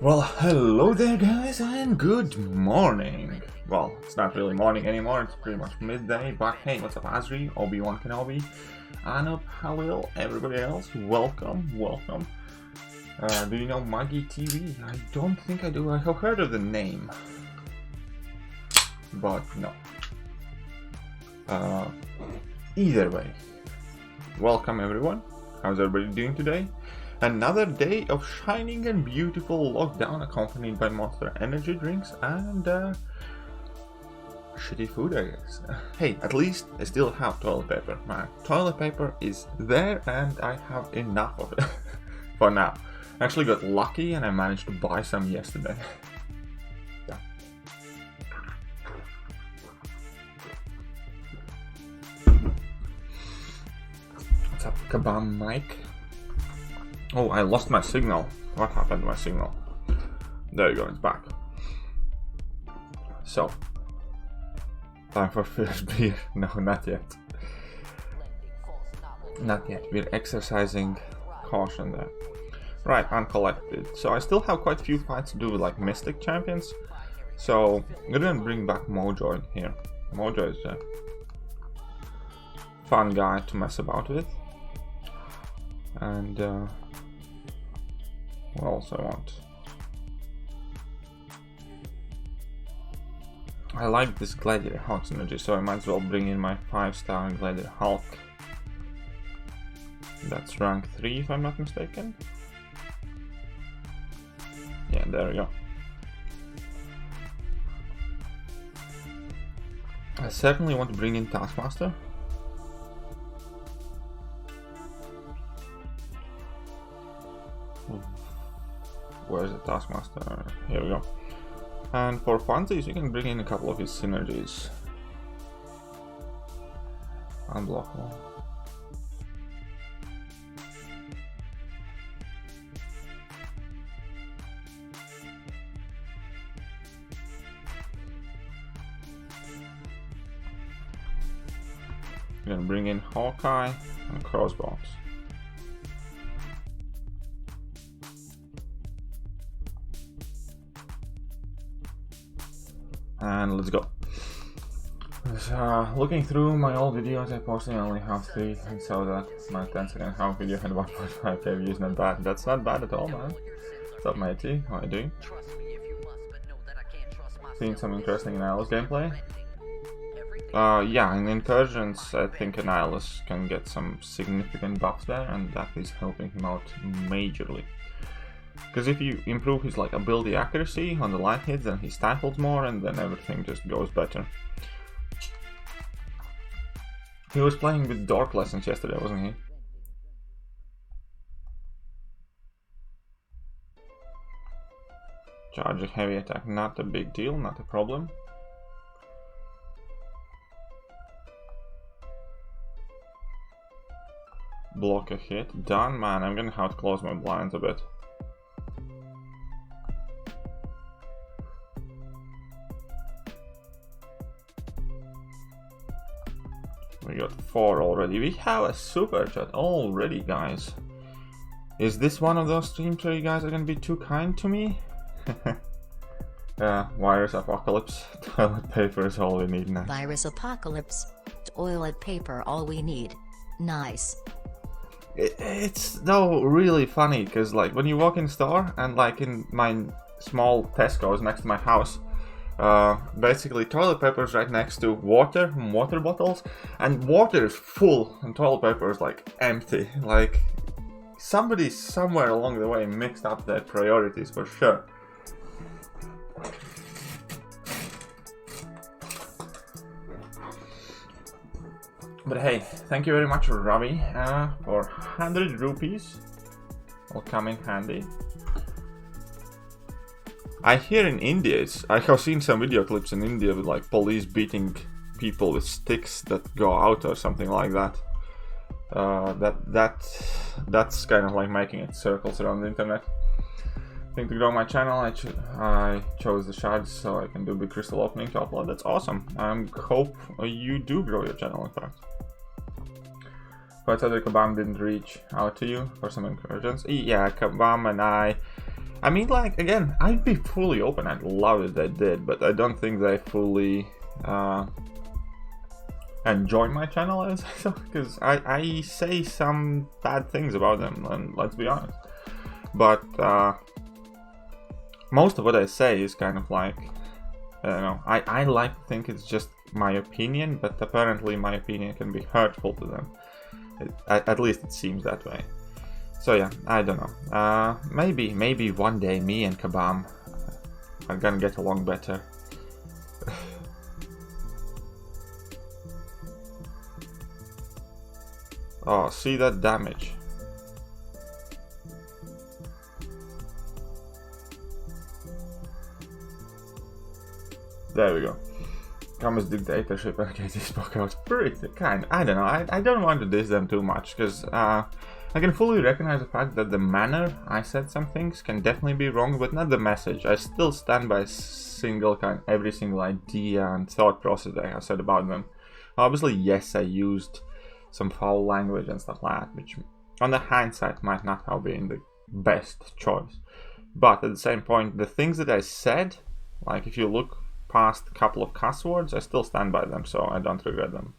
Well, hello there guys and good morning. Well, it's not really morning anymore, it's pretty much midday, but hey, what's up Azri, Obi-Wan Kenobi, Anup, Halil, everybody else, welcome. Do you know Maggie TV? I don't think I do. I have heard of the name, but no. Either way, welcome everyone. How's everybody doing today? Another day of shining and beautiful lockdown accompanied by Monster energy drinks and shitty food, I guess. Hey, at least I still have toilet paper. My toilet paper is there and I have enough of it for now. I actually got lucky and I managed to buy some yesterday. Yeah. What's up, Kabam Mike? Oh, I lost my signal. What happened to my signal? There you go, it's back. So, time for first beer. No, not yet. Not yet. We're exercising caution there. Right, Uncollected. So I still have quite a few fights to do with like Mystic Champions. So, I'm gonna bring back Mojo in here. Mojo is a fun guy to mess about with. And, what else I want? I like this Gladiator Hulk synergy, so I might as well bring in my 5-star Gladiator Hulk. That's rank 3 if I'm not mistaken. Yeah, there we go. I certainly want to bring in Taskmaster. Where's the Taskmaster? Here we go. And for funsies, you can bring in a couple of his synergies. Unblockable. You're gonna bring in Hawkeye and Crossbones. And let's go. Looking through my old videos, I posted only have 3, and so that my 10-second half video had 1.5k views. Not bad. That's not bad at all, man. What's up, matey? How are you doing? Seeing some interesting Annihilus gameplay? Yeah, in Incursions, I think Annihilus can get some significant buffs there, and that is helping him out majorly. Because if you improve his like ability accuracy on the light hits, then he stifles more and then everything just goes better. He was playing with Dark Lessons yesterday, wasn't he? Charge a heavy attack, not a big deal, not a problem. Block a hit, done. Man, I'm gonna have to close my blinds a bit. We got 4 already. We have a super chat already, guys. Is this one of those streams where you guys are gonna be too kind to me? Virus apocalypse. Toilet paper is all we need now. Virus apocalypse. Toilet paper all we need. Nice. It's though really funny because like when you walk in store and like in my small Tesco's next to my house, basically toilet paper is right next to water bottles, and water is full and toilet paper is like empty. Like somebody somewhere along the way mixed up their priorities for sure. But hey, thank you very much Ravi for 100 rupees. Will come in handy. I hear in India, I have seen some video clips in India with like police beating people with sticks that go out or something like that. That's kind of like making it circles around the internet. I think to grow my channel, I chose the shards so I can do big crystal opening to upload. That's awesome. I hope you do grow your channel, in fact. But other Kabam didn't reach out to you for some encouragements. Yeah, Kabam and I I mean, like, again, I'd be fully open. I'd love it they did, but I don't think they fully enjoy my channel as because I say some bad things about them, and let's be honest. But most of what I say is kind of like, I don't know, I like to think it's just my opinion, but apparently my opinion can be hurtful to them. At least it seems that way. So yeah, I don't know. Maybe one day me and Kabam are gonna get along better. Oh, see that damage. There we go. Kama's dictatorship and KT spoke out pretty kind. I don't know. I don't want to diss them too much because I can fully recognize the fact that the manner I said some things can definitely be wrong, but not the message. I still stand by every single idea and thought process that I have said about them. Obviously, yes, I used some foul language and stuff like that, which on the hindsight might not have been the best choice. But at the same point, the things that I said, like if you look past a couple of cuss words, I still stand by them, so I don't regret them.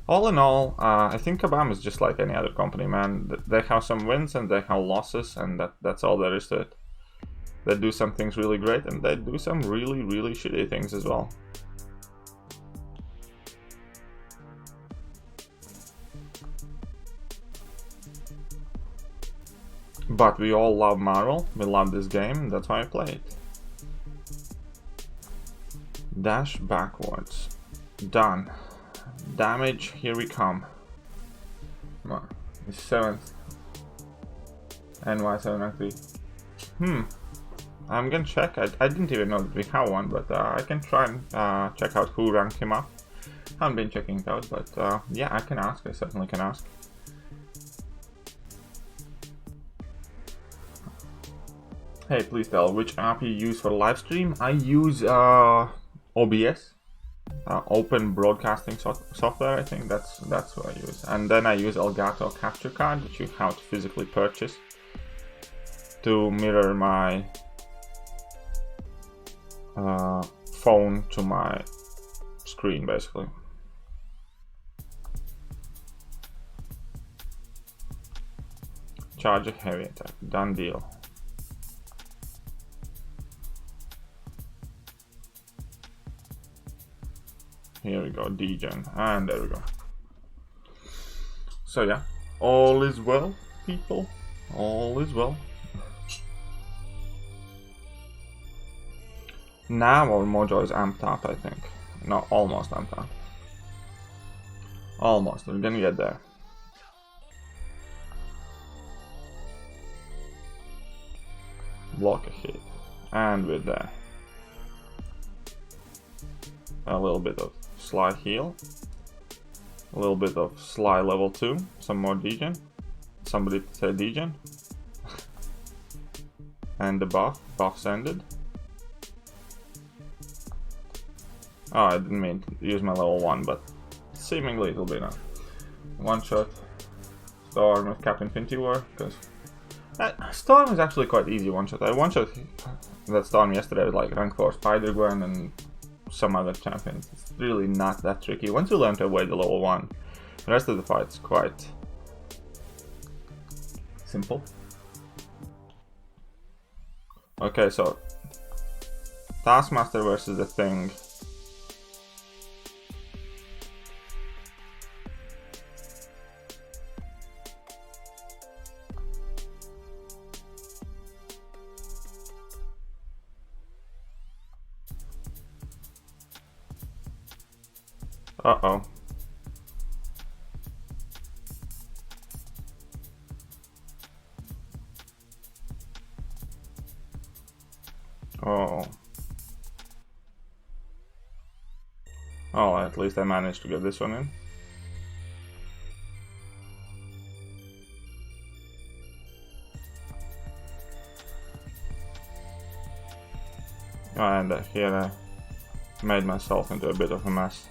All in all, I think Kabam is just like any other company, man. They have some wins and they have losses, and that's all there is to it. They do some things really great, and they do some really, really shitty things as well. But we all love Marvel, we love this game, that's why I play it. Dash backwards. Done. Damage, here we come. Come on, the 7th. NY793. I'm gonna check. I didn't even know that we have one, but I can try and check out who ranked him up. Haven't been checking it out, but yeah, I can ask. I certainly can ask. Hey, please tell which app you use for live stream. I use OBS, Open Broadcasting Software. I think that's what I use. And then I use Elgato Capture Card, which you have to physically purchase to mirror my phone to my screen, basically. Charge a heavy attack. Done deal. Here we go, degen, and there we go. So yeah, all is well, people. All is well. Now our mojo is amped up, I think. No, almost amped up. Almost, we're gonna get there. Block a hit, and we're there. A little bit of Sly heal, a little bit of Sly level 2, some more degen, somebody say degen, and the buff's ended. Oh, I didn't mean to use my level 1, but seemingly it'll be enough. One shot Storm with Captain Infinity War, because Storm is actually quite easy one shot. I one shot that Storm yesterday with like rank 4 Spider-Gwen and some other champions. It's really not that tricky once you learn to avoid the level 1. The rest of the fight's quite simple. Okay, so Taskmaster versus the Thing. Uh-oh. Oh. Oh, at least I managed to get this one in. And here I made myself into a bit of a mess.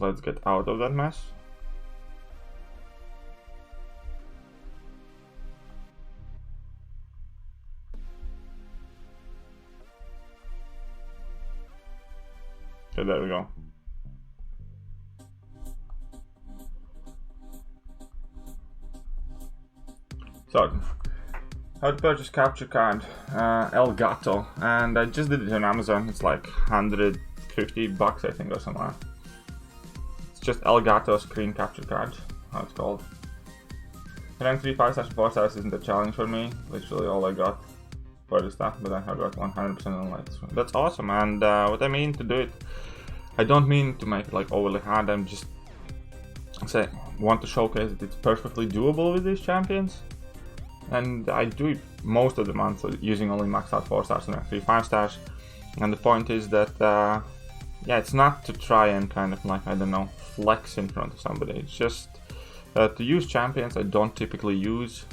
let's get out of that mess. Okay, there we go. So, how to purchase capture card, Elgato, and I just did it on Amazon. It's like $150, I think, or something. It's just Elgato screen capture card, how it's called. Rank 3, 5 stars, 4 stars isn't a challenge for me. Literally all I got for this stuff, but I have got 100% on lights. That's awesome, and what I mean to do it, I don't mean to make it like overly hard. I'm just want to showcase that it's perfectly doable with these champions. And I do it most of the month using only maxed out 4 stars and 3 5 stars. And the point is that, yeah, it's not to try and kind of like, I don't know, flex in front of somebody. It's just to use champions I don't typically use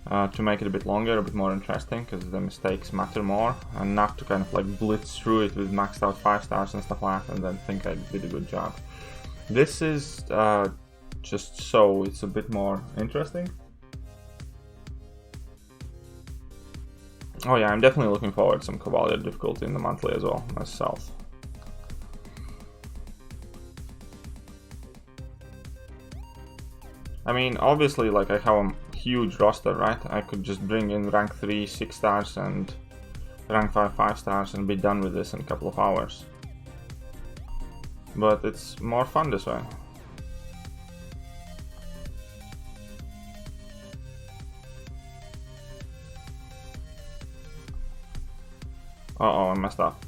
to make it a bit longer, a bit more interesting, because the mistakes matter more, and not to kind of like blitz through it with maxed out 5 stars and stuff like that and then think I did a good job. This is just so it's a bit more interesting. Oh yeah, I'm definitely looking forward to some Cavalier difficulty in the monthly as well, myself. I mean, obviously, like, I have a huge roster, right? I could just bring in rank 3 6 stars and rank 5 5 stars and be done with this in a couple of hours. But it's more fun this way. Uh-oh, I messed up.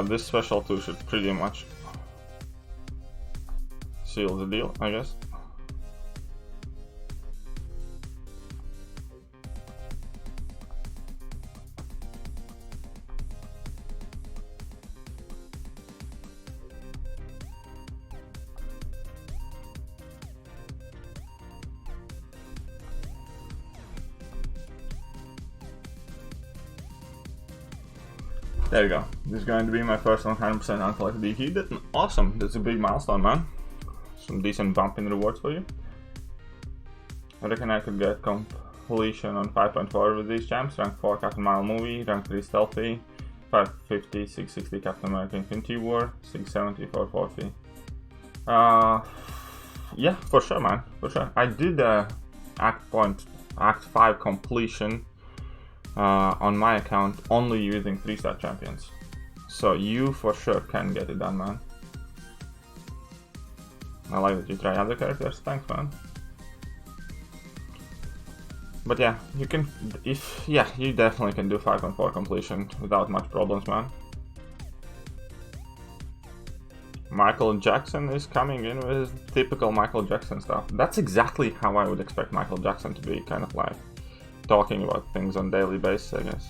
This special 2 should pretty much seal the deal, I guess. There you go. This is going to be my first 100% uncollected DQ. That's awesome. That's a big milestone, man. Some decent bump in rewards for you. I reckon I could get completion on 5.4 with these champs. Rank 4 Captain Marvel movie, rank 3 stealthy, 550, 660 Captain America Infinity War, 670, 440. Yeah, for sure, man. For sure. I did Act 5 completion on my account only using 3-star champions, so you for sure can get it done, man. I like that you try other characters. Thanks, man. But yeah, you can, you definitely can do 5.4 completion without much problems, man. Michael Jackson is coming in with typical Michael Jackson stuff. That's exactly how I would expect Michael Jackson to be, kind of like talking about things on a daily basis, I guess.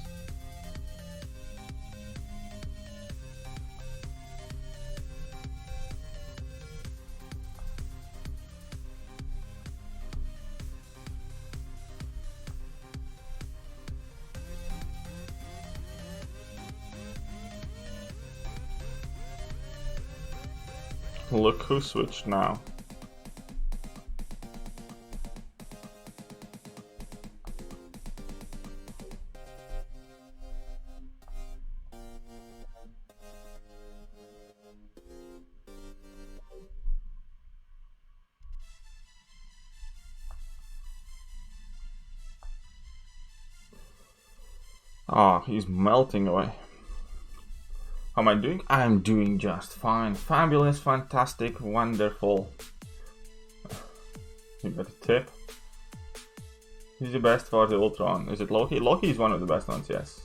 Look who switched now. Oh, he's melting away. How am I doing? I'm doing just fine. Fabulous, fantastic, wonderful. You got a tip? Who's the best for the Ultron? Is it Loki? Loki is one of the best ones, yes.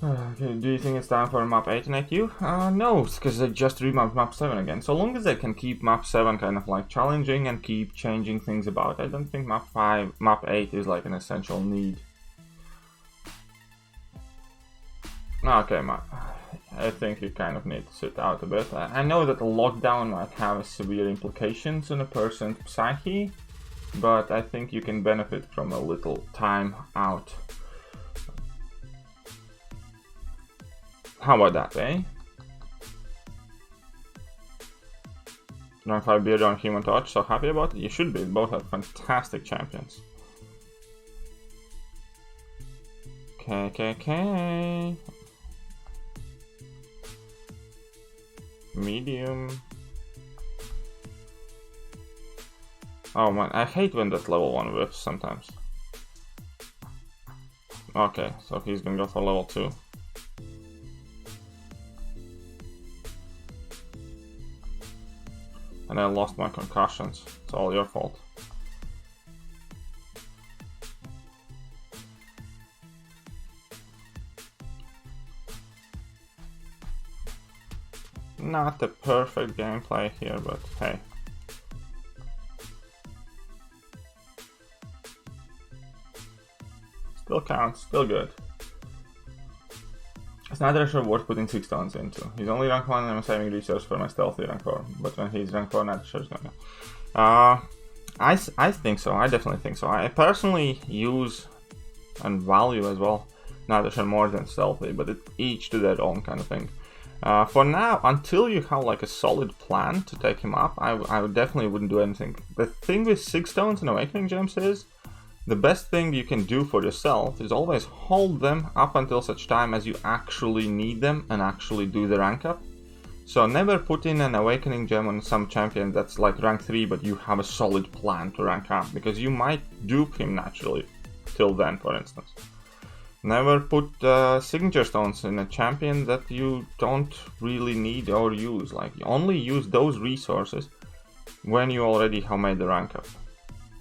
Okay, do you think it's time for map 8 in AQ? No, because they just remapped map 7 again. So long as they can keep map 7 kind of like challenging and keep changing things about, I don't think map 8 is like an essential need. Okay, I think you kind of need to sit out a bit. I know that the lockdown might have severe implications on a person's psyche, but I think you can benefit from a little time out. How about that, eh? Rank 5 Beardo and Human Touch, so happy about it? You should be, both are fantastic champions. Okay. Medium. Oh man, I hate when that level 1 whiffs sometimes. Okay, so he's gonna go for level 2. And I lost my concussions. It's all your fault. Not the perfect gameplay here, but hey. Still counts, still good. It's not actually worth putting 6 stones into. He's only rank 1 and I'm saving resource for my stealthy rank 4. But when he's rank 4, not sure it's gonna go. I think so, I definitely think so. I personally use and value as well Natasha more than stealthy, but it each to their own kind of thing. For now, until you have like a solid plan to take him up, I would definitely wouldn't do anything. The thing with 6 stones and awakening gems is, the best thing you can do for yourself is always hold them up until such time as you actually need them and actually do the rank up. So never put in an awakening gem on some champion that's like rank 3 but you have a solid plan to rank up, because you might dupe him naturally till then, for instance. Never put signature stones in a champion that you don't really need or use. Like, only use those resources when you already have made the rank up.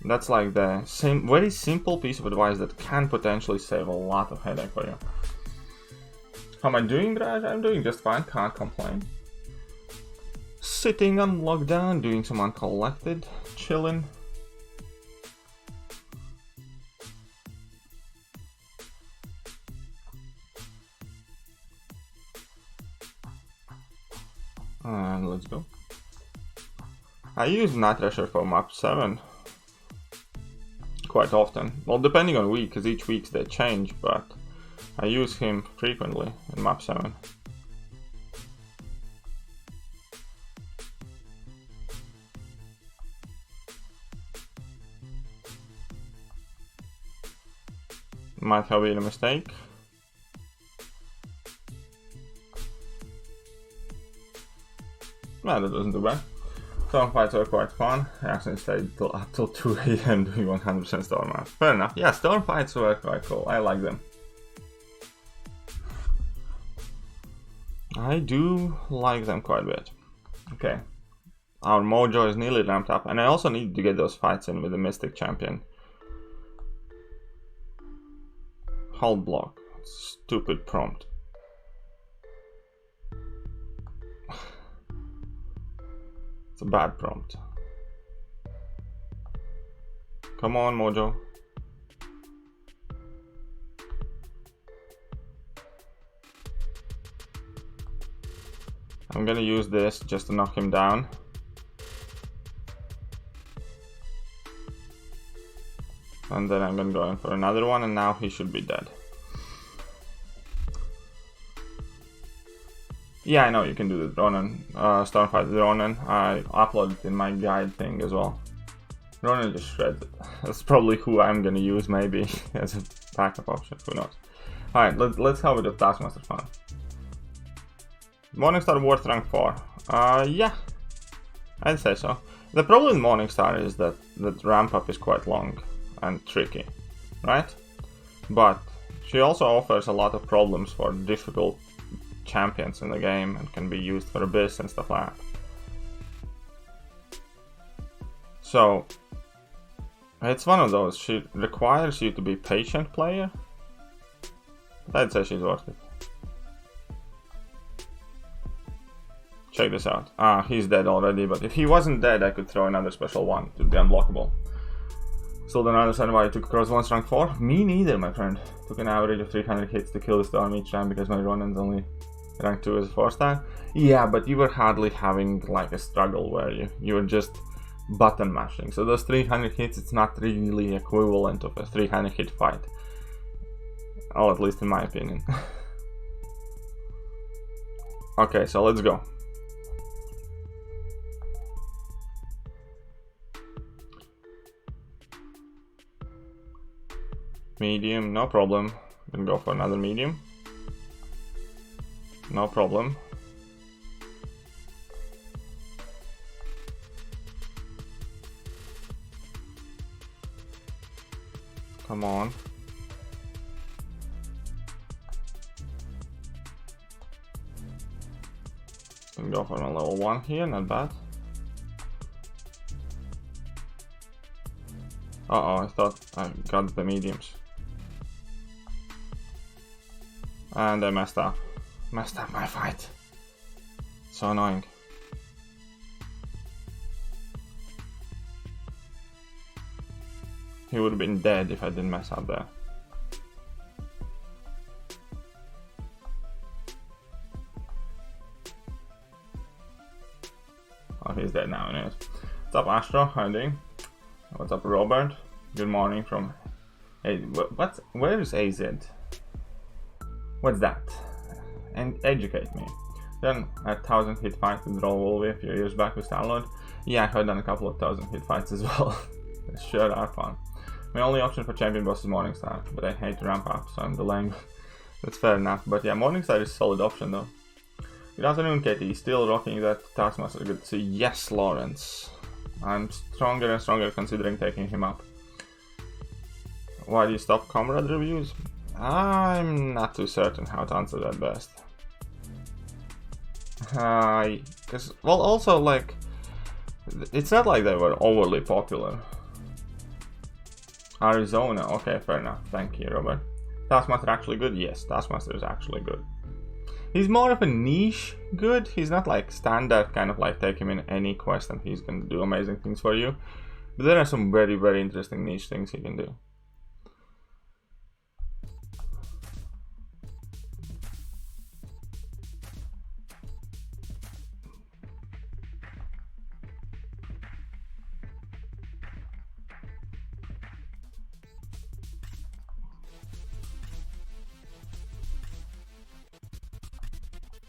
That's like the very simple piece of advice that can potentially save a lot of headache for you. How am I doing, Raj? I'm doing just fine, can't complain. Sitting on lockdown, doing some Uncollected, chilling. And let's go. I use Night Thrasher for map 7 quite often. Well, depending on week, because each week they change, but I use him frequently in map 7. Might have been a mistake. No, that doesn't do bad. Storm fights are quite fun. I actually stayed till 2 AM doing 100% storm map. Fair enough. Yeah, storm fights were quite cool. I like them. I do like them quite a bit. Okay. Our mojo is nearly ramped up, and I also need to get those fights in with the Mystic champion. Hull block. Stupid prompt. It's a bad prompt. Come on, Mojo. I'm gonna use this just to knock him down. And then I'm gonna go in for another one, and now he should be dead. Yeah, I know you can do the Ronin, Stormfight with Ronin. I uploaded it in my guide thing as well. Ronin just shreds it. That's probably who I'm gonna use, maybe, as a backup option, who knows. Alright, let's have a bit of Taskmaster fun. Morningstar worth rank 4. Yeah, I'd say so. The problem with Morningstar is that the ramp up is quite long and tricky, right? But she also offers a lot of problems for difficult champions in the game and can be used for Abyss and stuff like that. So it's one of those. She requires you to be patient player, but I'd say she's worth it. Check this out. Ah, he's dead already, but if he wasn't dead I could throw another special one to be unblockable. Still don't understand why I took across once rank 4. Me neither, my friend. Took an average of 300 hits to kill the storm each time because my Ronin's only rank 2 as a 4-star. Yeah, but you were hardly having like a struggle, were you? You were just button mashing. So those 300 hits, it's not really equivalent of a 300 hit fight. Or at least in my opinion. Okay, so let's go. Medium, no problem. Then go for another medium. No problem. Come on. Can go for my level 1 here, not bad. Uh-oh, I thought I got the mediums. And I messed up. Messed up my fight. So annoying. He would have been dead if I didn't mess up there. Oh, he's dead now anyways. What's up, Astro? How you doing? What's up, Robert? Good morning from... Hey, where is AZ? What's that? And educate me. Then a 1000 hit fight with Roll a few years back with Starlord. Yeah, I've done a couple of 1000 hit fights as well. They sure are fun. My only option for champion boss is Morningstar, but I hate to ramp up, so I'm delaying. That's fair enough, but yeah, Morningstar is a solid option though. Good afternoon, Katie. Still rocking that Taskmaster. Good to see. Yes, Lawrence. I'm stronger and stronger considering taking him up. Why do you stop comrade reviews? I'm not too certain how to answer that best. Because, well, also, like, it's not like they were overly popular. Arizona, okay, fair enough. Thank you, Robert. Taskmaster actually good? Yes, Taskmaster is actually good. He's more of a niche good. He's not like standard, kind of like take him in any quest and he's going to do amazing things for you. But there are some very, very interesting niche things he can do.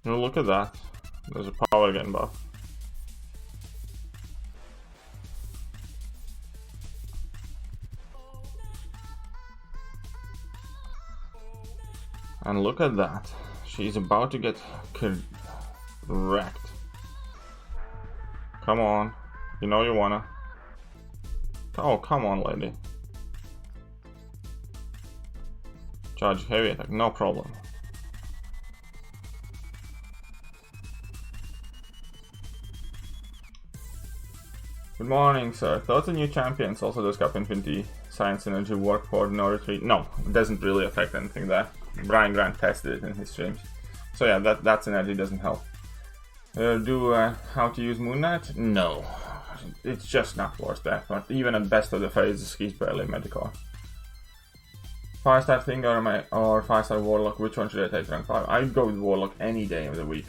Oh, look at that. There's a power gain buff. And look at that. She's about to get wrecked. Come on. You know you wanna. Oh, come on, lady. Charge heavy attack, no problem. Good morning, sir. Thoughts on new champions? Also, does Cap Infinity Science Energy work for no retreat? No, it doesn't really affect anything there. Brian Grant tested it in his streams. So yeah, that synergy doesn't help. How to use Moon Knight? No. It's just not worth the effort. Even at best of the phases, he's barely medical. 5-star Thing or 5-star Warlock, which one should I take rank 5? I'd go with Warlock any day of the week.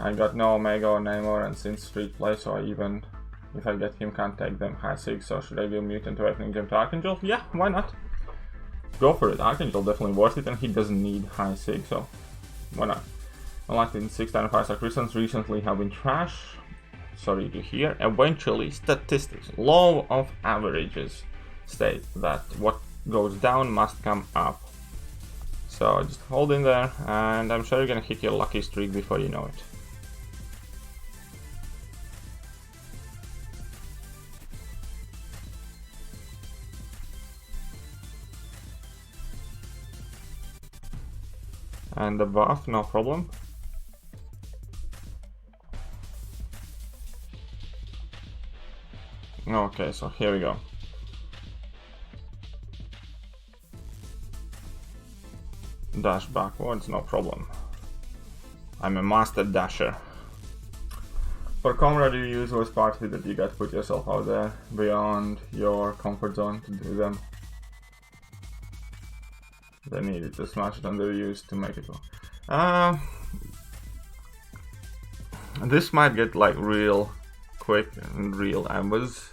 I got no Omega or Namor and since Street play, so I even if I get him can't take them high 6, so should I do Mutant Awakening Gem to Archangel? Yeah, why not? Go for it, Archangel definitely worth it and he doesn't need high 6, so why not? Unlikely in 6-star and 5-star crystals recently have been trash. Sorry to hear. Eventually, statistics, law of averages state that what goes down must come up. So just hold in there and I'm sure you're gonna hit your lucky streak before you know it. And the buff, no problem. Okay, so here we go. Dash backwards, no problem. I'm a master dasher. For comrade reviews was partly that you got to put yourself out there beyond your comfort zone to do them. They needed to smash it on the reviews to make it go. This might get like real quick and real ambers,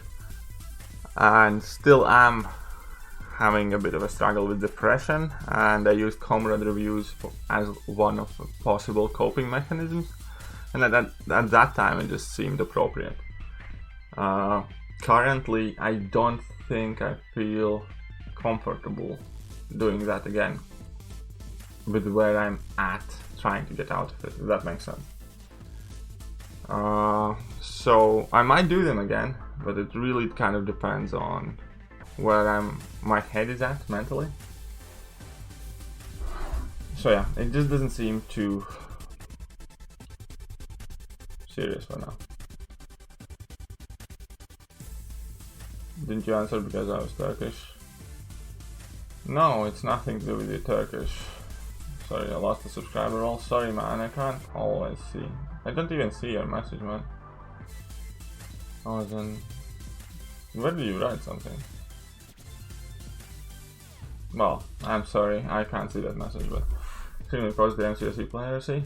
and still am having a bit of a struggle with depression, and I used comrade reviews as one of the possible coping mechanisms, and at that time it just seemed appropriate. Currently I don't think I feel comfortable doing that again with where I'm at trying to get out of it, if that makes sense. So I might do them again, but it really kind of depends on where my head is at mentally. So yeah, it just doesn't seem too serious for now. Didn't you answer because I was Turkish? No, it's nothing to do with you Turkish. Sorry, I lost a subscriber roll. Sorry man, I can't always see. I don't even see your message, man. Oh, then where do you write something? Well, I'm sorry, I can't see that message, but extremely post the MCOC player, see?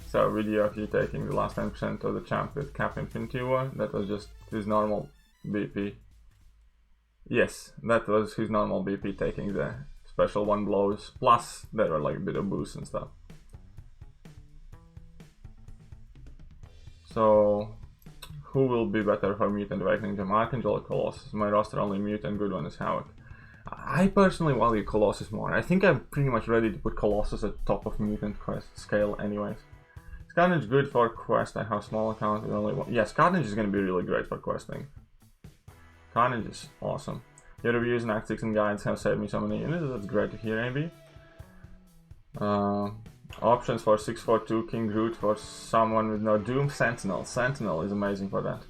So video of you taking the last 10% of the champ with Cap Infinity War, that was just his normal BP. Yes, that was his normal BP taking the special 1 blows, plus there were like a bit of boosts and stuff. So, who will be better for Mutant Awakening, the Archangel or Colossus? My roster only Mutant, good one is Havoc. I personally value Colossus more. I think I'm pretty much ready to put Colossus at top of Mutant quest scale anyways. Is Carnage good for quest? I have small account with only one. Yes, Carnage is going to be really great for questing. Carnage is awesome. Your reviews and tactics and guides have saved me so many units. That's great to hear, AB. Options for 642 King Groot for someone with no Doom. Sentinel. Sentinel is amazing for that.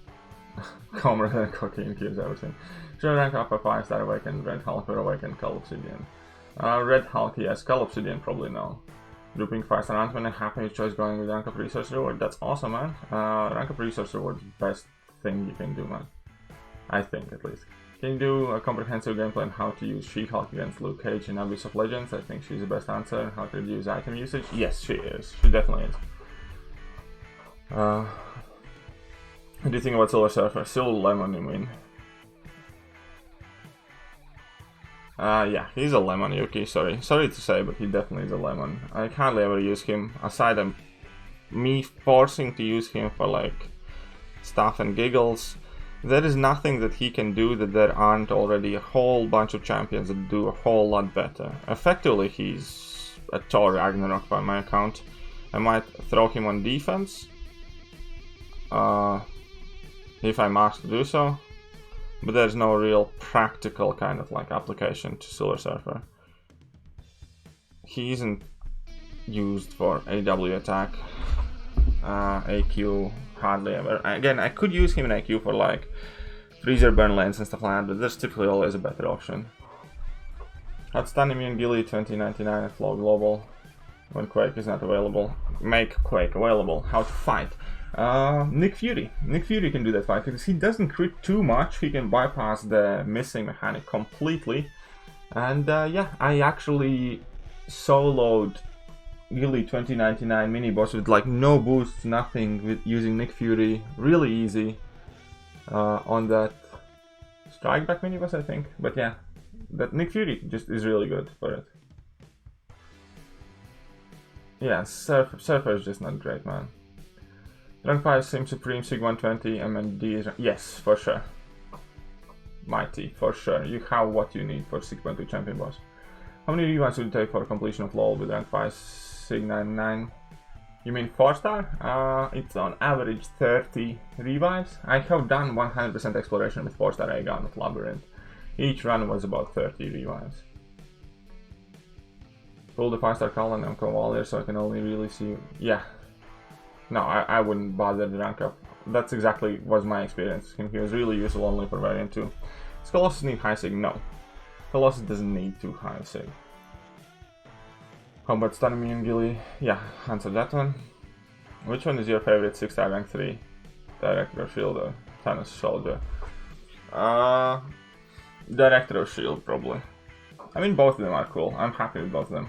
Comrade and Cocaine cures everything. Should rank up a 5-star Awakened, Red Hulk or Awakened Cull Obsidian. Red Hulk, yes. Cull Obsidian, probably no. Looping 5-star Ant-Man, a happy choice going with rank up resource reward. That's awesome, man. Rank up resource reward is the best thing you can do, man. I think, at least. Can you do a comprehensive gameplay on how to use She-Hulk against Luke Cage in Abyss of Legends? I think she's the best answer. How to reduce item usage? Yes, she is. She definitely is. What do you think about Silver Surfer? Silver Lemon, you mean? Yeah, he's a lemon, Yuki, sorry to say, but he definitely is a lemon. I hardly ever use him, aside from me forcing to use him for like stuff and giggles. There is nothing that he can do that there aren't already a whole bunch of champions that do a whole lot better. Effectively, he's a Thor Ragnarok by my account. I might throw him on defense, if I'm asked to do so. But there's no real practical kind of like application to Silver Surfer. He isn't used for AW attack, AQ hardly ever. Again, I could use him in AQ for like freezer burn lanes and stuff like that, but there's typically always a better option. At Stun Immune Gilly 2099 at Flow Global. When Quake is not available, make Quake available. How to fight? Nick Fury. Nick Fury can do that fight because he doesn't crit too much. He can bypass the missing mechanic completely. And yeah, I actually soloed Gilly 2099 mini boss with like no boosts, nothing, with using Nick Fury. Really easy on that Strike Back mini boss, I think. But yeah, that Nick Fury just is really good for it. Yeah, Surfer is just not great, man. Rank 5 Sim Supreme Sig 120 MND is... Yes, for sure. Mighty, for sure. You have what you need for 6.2 champion boss. How many revamps would it take for completion of LoL with rank 5 Sig 99? You mean 4-star? It's on average 30 revives. I have done 100% exploration with 4-star Aegon with Labyrinth. Each run was about 30 revives. Pull the 5-star Call and MCOC Warrior so I can only really see... Yeah. No, I wouldn't bother to rank up. That's exactly was my experience. He was really useful only for variant 2. Does Colossus need high sig? No. Colossus doesn't need too high sig. How about Stun Immune Gilly? Yeah, answer that one. Which one is your favorite 6-star rank 3? Director of Shield or Thanos Soldier? Director of Shield, probably. I mean, both of them are cool. I'm happy with both of them.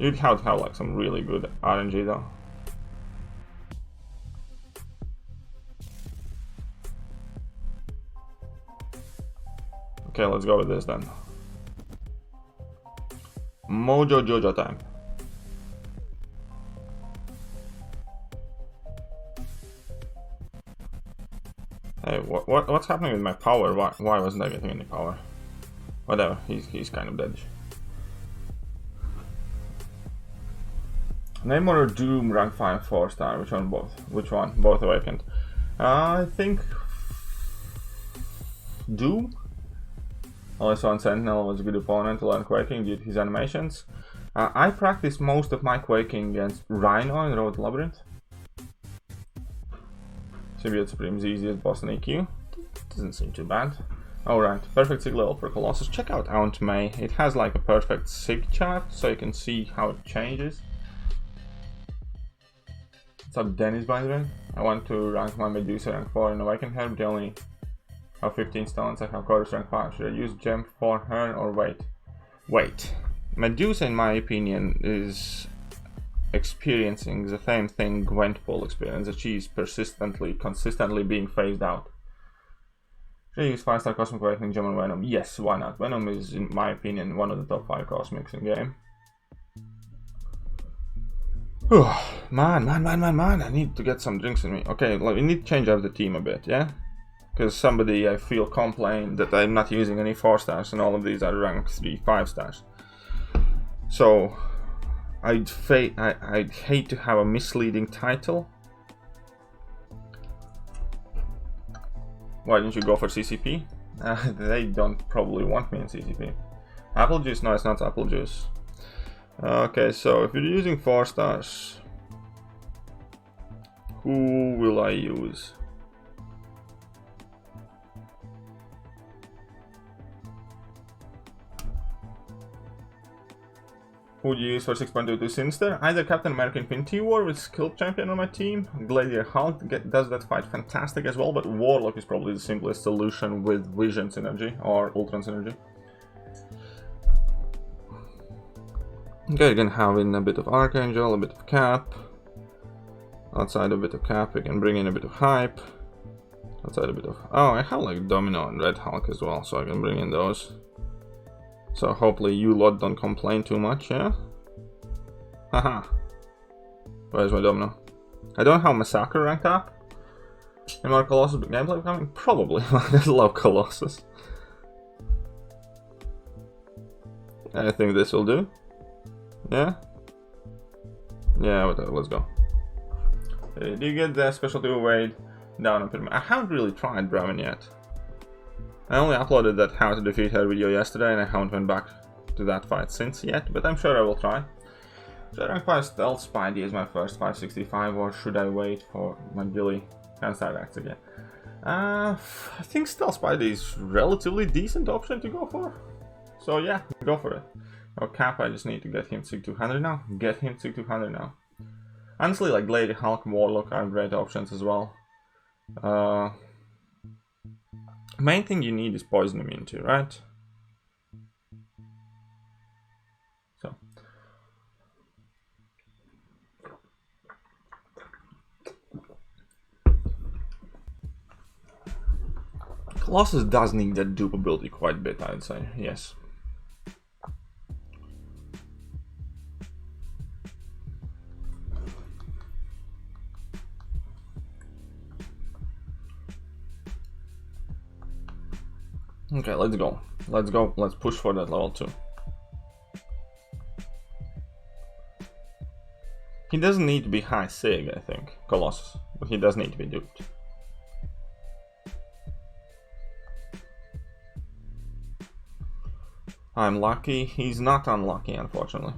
You'd have to have like some really good RNG though. Okay, let's go with this then. Mojo Jojo time. Hey, what's happening with my power? Why wasn't I getting any power? Whatever, he's kind of dead. Name or Doom rank 5 4-star. Which one? Both. Which one? Both awakened. I think Doom. Also on Sentinel was a good opponent to learn Quaking due to his animations. I practiced most of my Quaking against Rhino in Road Labyrinth. Symbiote Supreme's easiest boss in EQ. Doesn't seem too bad. Alright, perfect sig level for Colossus. Check out Aunt May. It has like a perfect sig chart, so you can see how it changes. What's up, Dennis, by the way? I want to rank my Medusa rank 4 in Awaken her, but I only have 15 stones. I have Chorus rank 5. Should I use gem for her or wait? Wait. Medusa, in my opinion, is experiencing the same thing Gwenpool experienced, that she's consistently being phased out. Should I use 5-star Cosmic Awakening Gem on Venom? Yes, why not? Venom is, in my opinion, one of the top 5 Cosmics in game. Man, I need to get some drinks in me. Okay, we need to change up the team a bit, yeah? Because somebody, I feel, complained that I'm not using any 4-stars and all of these are rank 3 5-stars. So, I'd hate to have a misleading title. Why didn't you go for CCP? They don't probably want me in CCP. Apple juice? No, it's not apple juice. Okay, so if you're using 4-stars, who will I use? Who would you use for 6.22 Sinister? Either Captain America Infinity War with Skill Champion on my team, Gladiator Hulk does that fight fantastic as well, but Warlock is probably the simplest solution with Vision Synergy or Ultron Synergy. Okay, again having a bit of Archangel, a bit of Cap. Outside a bit of Cap, we can bring in a bit of Hype. Outside a bit of... Oh, I have like Domino and Red Hulk as well, so I can bring in those. So hopefully you lot don't complain too much, yeah? Haha. Where's my Domino? I don't have Massacre ranked up. Any more Colossus gameplay coming? Probably. I love Colossus. I think this will do. Yeah? Yeah, whatever, let's go. Do you get the specialty Wade down on Pyramid? I haven't really tried Brevin yet. I only uploaded that how to defeat her video yesterday and I haven't went back to that fight since yet, but I'm sure I will try. Should I rank 5 Stealth Spidey as my first 565 or should I wait for my Billy and start acts again? I think Stealth Spidey is a relatively decent option to go for. So yeah, go for it. Oh, Cap, I just need to get him Sig 200 now. Get him Sig 200 now. Honestly, like Lady Hulk, Warlock are great options as well. Main thing you need is poison immunity, right? So. Colossus does need that dupe ability quite a bit, I'd say, yes. Okay, let's go. Let's go. Let's push for that level 2. He doesn't need to be high Sig, I think, Colossus, but he does need to be duped. I'm lucky. He's not unlucky, unfortunately.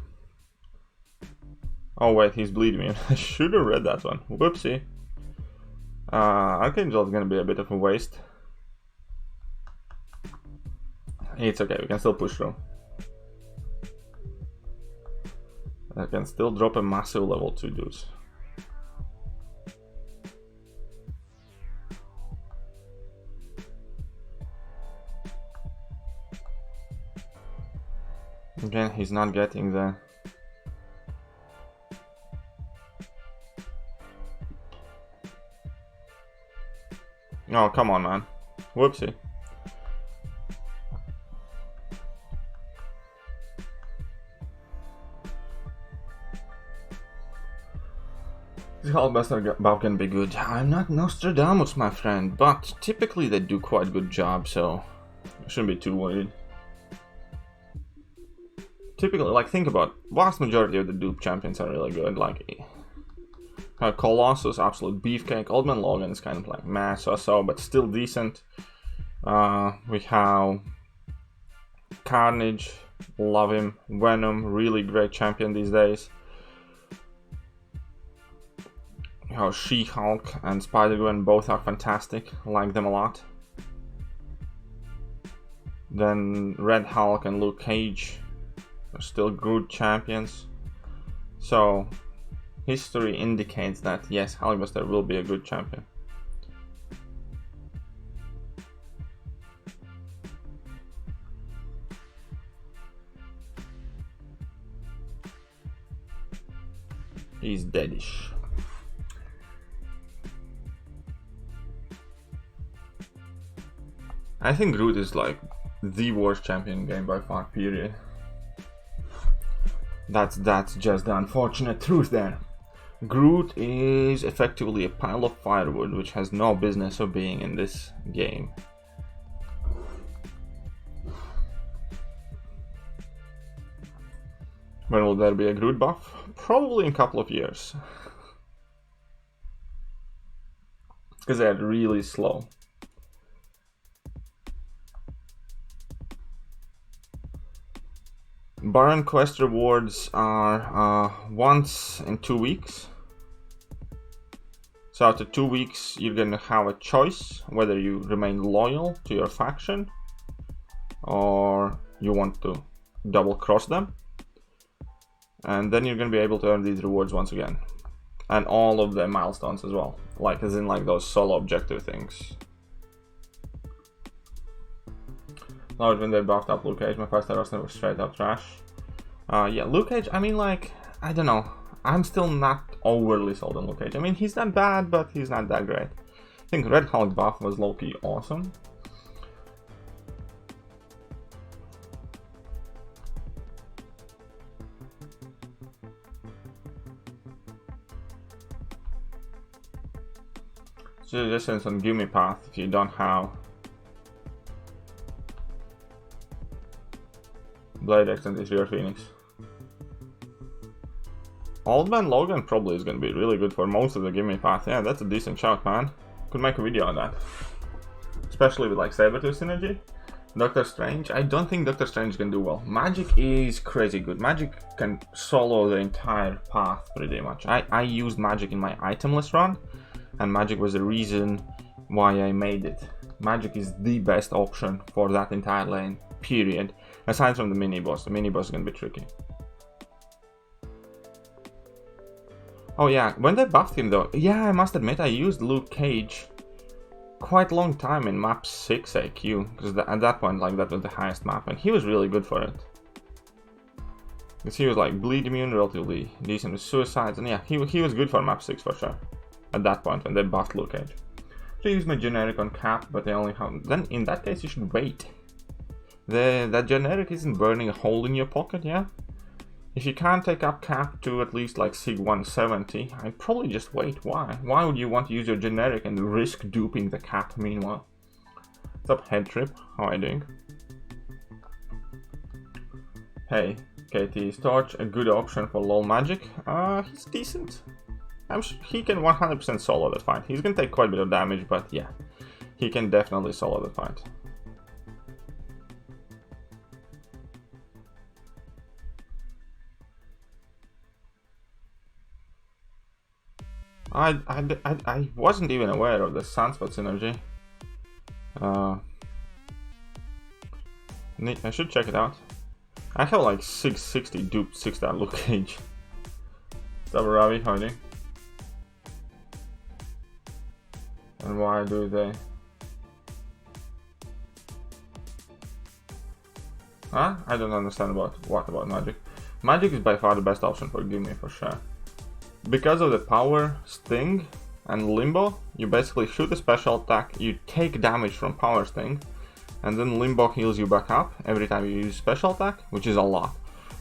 Oh wait, he's bleeding me. I should have read that one. Whoopsie. Archangel is gonna be a bit of a waste. It's okay, we can still push through. I can still drop a massive level 2 dudes. Again, he's not getting the Oh, come on, man. Whoopsie. The Hulkbuster buff can be good. I'm not Nostradamus, my friend, but typically they do quite a good job, so I shouldn't be too worried. Typically, like, think about vast majority of the dupe champions are really good. Like Colossus, absolute beefcake. Old Man Logan is kind of like meh, so, but still decent. We have Carnage, love him. Venom, really great champion these days. How She-Hulk and Spider-Gwen both are fantastic, like them a lot. Then Red Hulk and Luke Cage are still good champions. So history indicates that yes, Hulkbuster will be a good champion. He's deadish. I think Groot is like the worst champion in game by far, period. That's just the unfortunate truth there. Groot is effectively a pile of firewood which has no business of being in this game. When will there be a Groot buff? Probably in a couple of years. Because they're really slow. Baron quest rewards are once in 2 weeks. So after 2 weeks you're gonna have a choice whether you remain loyal to your faction or you want to double cross them. And then you're gonna be able to earn these rewards once again. And all of the milestones as well. Like as in like those solo objective things. Lord, when they buffed up Luke Cage, my 5-star roster was straight up trash. Yeah, Luke Cage, I mean, like, I don't know. I'm still not overly sold on Luke Cage. I mean, he's not bad, but he's not that great. I think Red Hulk buff was low-key awesome. Suggestions on Gimme Path if you don't have Blade Extend is your Phoenix. Old Man Logan probably is going to be really good for most of the Gimme Path. Yeah, that's a decent shout, man. Could make a video on that. Especially with like Sabertooth synergy. Doctor Strange, I don't think Doctor Strange can do well. Magic is crazy good. Magic can solo the entire path pretty much. I used Magic in my itemless run, and Magic was the reason why I made it. Magic is the best option for that entire lane, period. Aside from the mini boss. The mini boss is gonna be tricky. Oh yeah, when they buffed him though, yeah, I must admit I used Luke Cage quite a long time in map 6 AQ, because at that point, like, that was the highest map, and he was really good for it. Because he was like bleed immune, relatively decent with suicides, and yeah, he was good for map 6 for sure. At that point when they buffed Luke Cage. So I used my generic on Cap, but they only have, then in that case you should wait. That generic isn't burning a hole in your pocket, yeah? If you can't take up Cap to at least like Sig 170, I'd probably just wait. Why? Why would you want to use your generic and risk duping the Cap meanwhile? What's up, Head Trip? How are you doing? Hey, KT, Torch, a good option for LoL Magic. He's decent. I'm sure he can 100% solo that fight. He's gonna take quite a bit of damage, but yeah, he can definitely solo the fight. I wasn't even aware of the Sunspot synergy. I should check it out. I have like 660 duped 6-star Luke Cage. Double Ravi, how are you doing? And why do they? Huh? I don't understand about what about Magic. Magic is by far the best option for Gimme for sure. Because of the power, Sting, and Limbo, you basically shoot a special attack, you take damage from Power Sting, and then Limbo heals you back up every time you use special attack, which is a lot.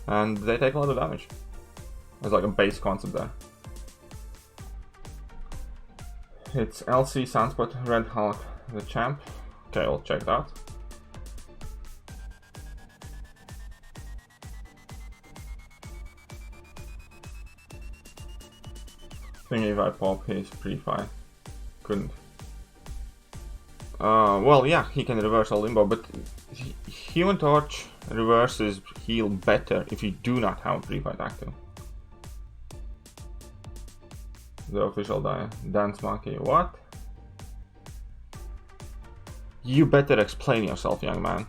And they take a lot of damage. There's like a base concept there. It's LC, Sunspot, Red Hulk, the champ. Okay, we'll check that. I think if I pop his pre-fi, couldn't. Well, yeah, he can reverse a Limbo, but Human Torch reverses heal better if you do not have a pre-fight active. The official dance monkey. What? You better explain yourself, young man.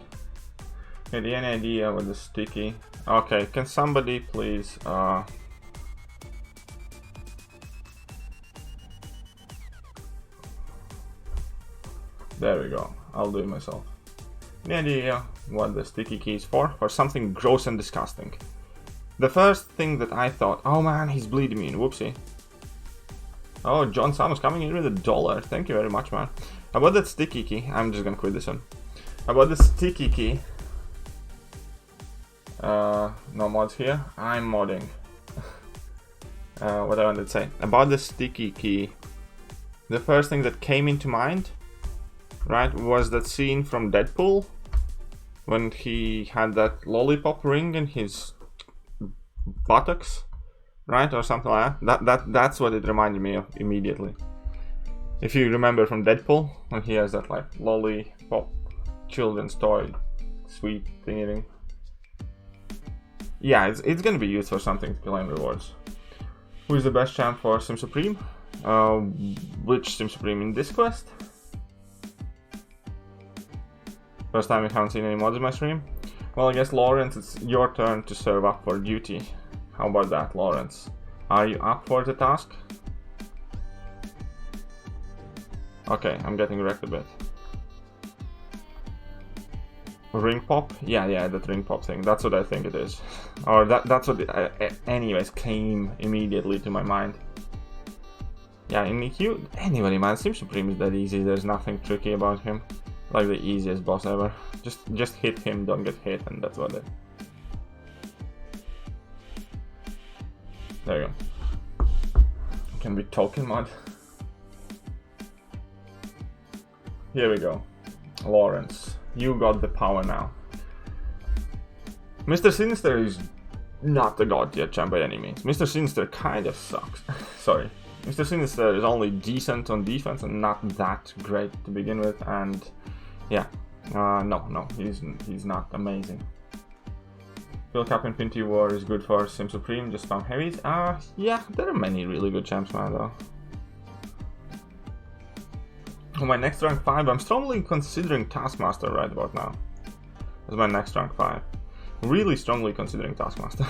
Any idea with the sticky? Okay, can somebody please there we go. I'll do it myself. Any idea what the sticky key is for? For something gross and disgusting. The first thing that I thought, oh man, he's bleed immune. Whoopsie. Oh, John Sam is coming in with $1. Thank you very much, man. About that sticky key, I'm just gonna quit this one. About the sticky key, no mods here. I'm modding. What I wanted to say about the sticky key, the first thing that came into mind, right, was that scene from Deadpool when he had that lollipop ring in his buttocks. Right, or something like that. That's what it reminded me of immediately. If you remember from Deadpool, when he has that like lollipop children's toy, sweet thingy. Yeah, it's gonna be used for something to claim rewards. Who is the best champ for Sim Supreme? Which Sim Supreme in this quest? First time we haven't seen any mods in my stream. Well, I guess Lawrence, it's your turn to serve up for duty. How about that, Lawrence? Are you up for the task? Okay, I'm getting wrecked a bit. Ring pop? Yeah, that ring pop thing. That's what I think it is. Or that's what anyways came immediately to my mind. Yeah, anyway, man, Sim Supreme is that easy. There's nothing tricky about him. Like the easiest boss ever. Just hit him, don't get hit, and that's what it. There you go. Can we token mod? Here we go. Lawrence, you got the power now. Mr. Sinister is not the god tier champ by any means. Mr. Sinister kind of sucks. Sorry. Mr. Sinister is only decent on defense and not that great to begin with, and yeah. No, he's not amazing. Phil Cap and Pinty War is good for Sim Supreme, just spam heavies. Yeah, there are many really good champs, man, though. On my next rank 5, I'm strongly considering Taskmaster right about now. As my next rank 5. Really strongly considering Taskmaster.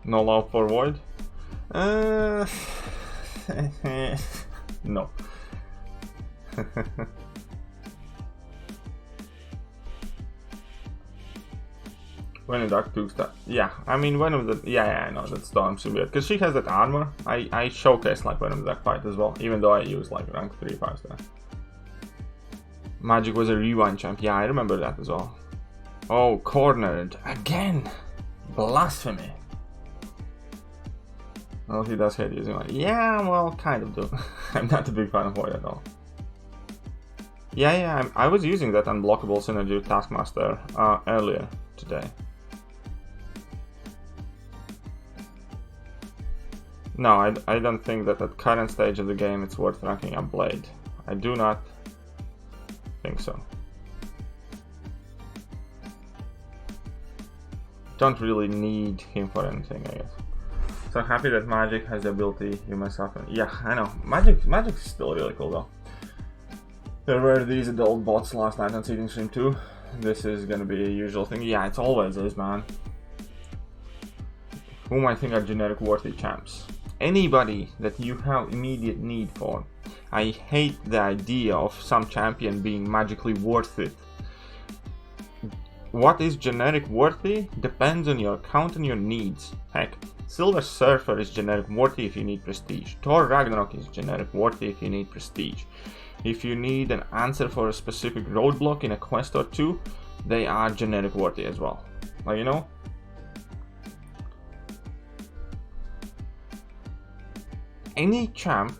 No love for Void? No. When in Dark 2 start. Yeah, I mean, one of the. Yeah, I know that Storm should be it. Because she has that armor. I showcased like one of that fight as well. Even though I used like rank 3 5 star. Magic was a rewind champ. Yeah, I remember that as well. Oh, cornered. Again! Blasphemy. Well, he does hate using like. Yeah, well, kind of do. I'm not a big fan of Void at all. Yeah, I was using that unblockable synergy with Taskmaster earlier today. No, I don't think that at current stage of the game it's worth ranking up Blade. I do not think so. Don't really need him for anything, I guess. So I'm happy that Magic has the ability you mess up. Yeah, I know. Magic's still really cool though. There were these adult bots last night on Seeding Stream 2. This is gonna be a usual thing. Yeah, it always is, man. whom I think are generic worthy champs. Anybody that you have immediate need for. I hate the idea of some champion being magically worth it. What is generic worthy depends on your account and your needs. Heck, Silver Surfer is generic worthy if you need prestige. Thor Ragnarok is generic worthy if you need prestige. If you need an answer for a specific roadblock in a quest or two, they are generic worthy as well. Like, you know? Any champ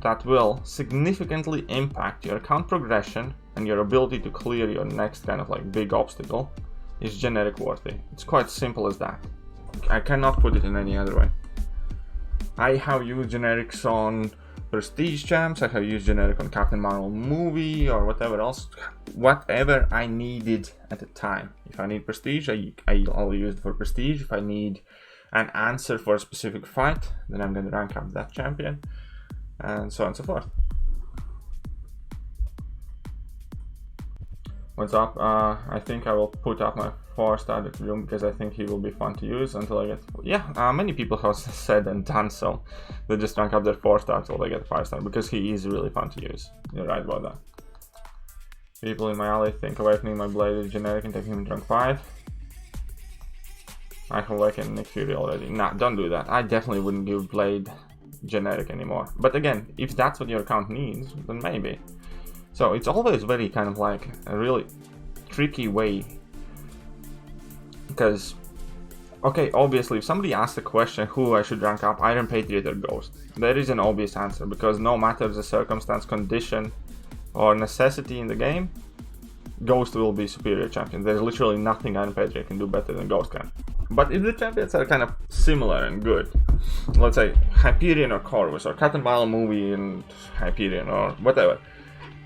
that will significantly impact your account progression and your ability to clear your next kind of like big obstacle is generic worthy. It's quite simple as that. I cannot put it in any other way. I have used generics on prestige champs, I have used generic on Captain Marvel movie or whatever else, whatever I needed at the time. If I need prestige, I'll use it for prestige. If I need an answer for a specific fight, then I'm going to rank up that champion, and so on and so forth. What's up? I think I will put up my 4-star Thekiryu because I think he will be fun to use until I get... Yeah, many people have said and done so. They just rank up their 4-star until they get 5-star because he is really fun to use. You're right about that. People in my alley think Awakening my blade is generic and taking him to rank 5. I have awakened Nick Fury already. Nah, don't do that. I definitely wouldn't give blade generic anymore. But again, if that's what your account needs, then maybe. So it's always very kind of like a really tricky way. Because, okay, obviously if somebody asks the question who I should rank up, Iron Patriot or Ghost, there is an obvious answer, because no matter the circumstance, condition or necessity in the game, Ghost will be superior champion. There's literally nothing Iron Patriot can do better than Ghost can. But if the champions are kind of similar and good, let's say Hyperion or Corvus or Captain Marvel movie and Hyperion or whatever,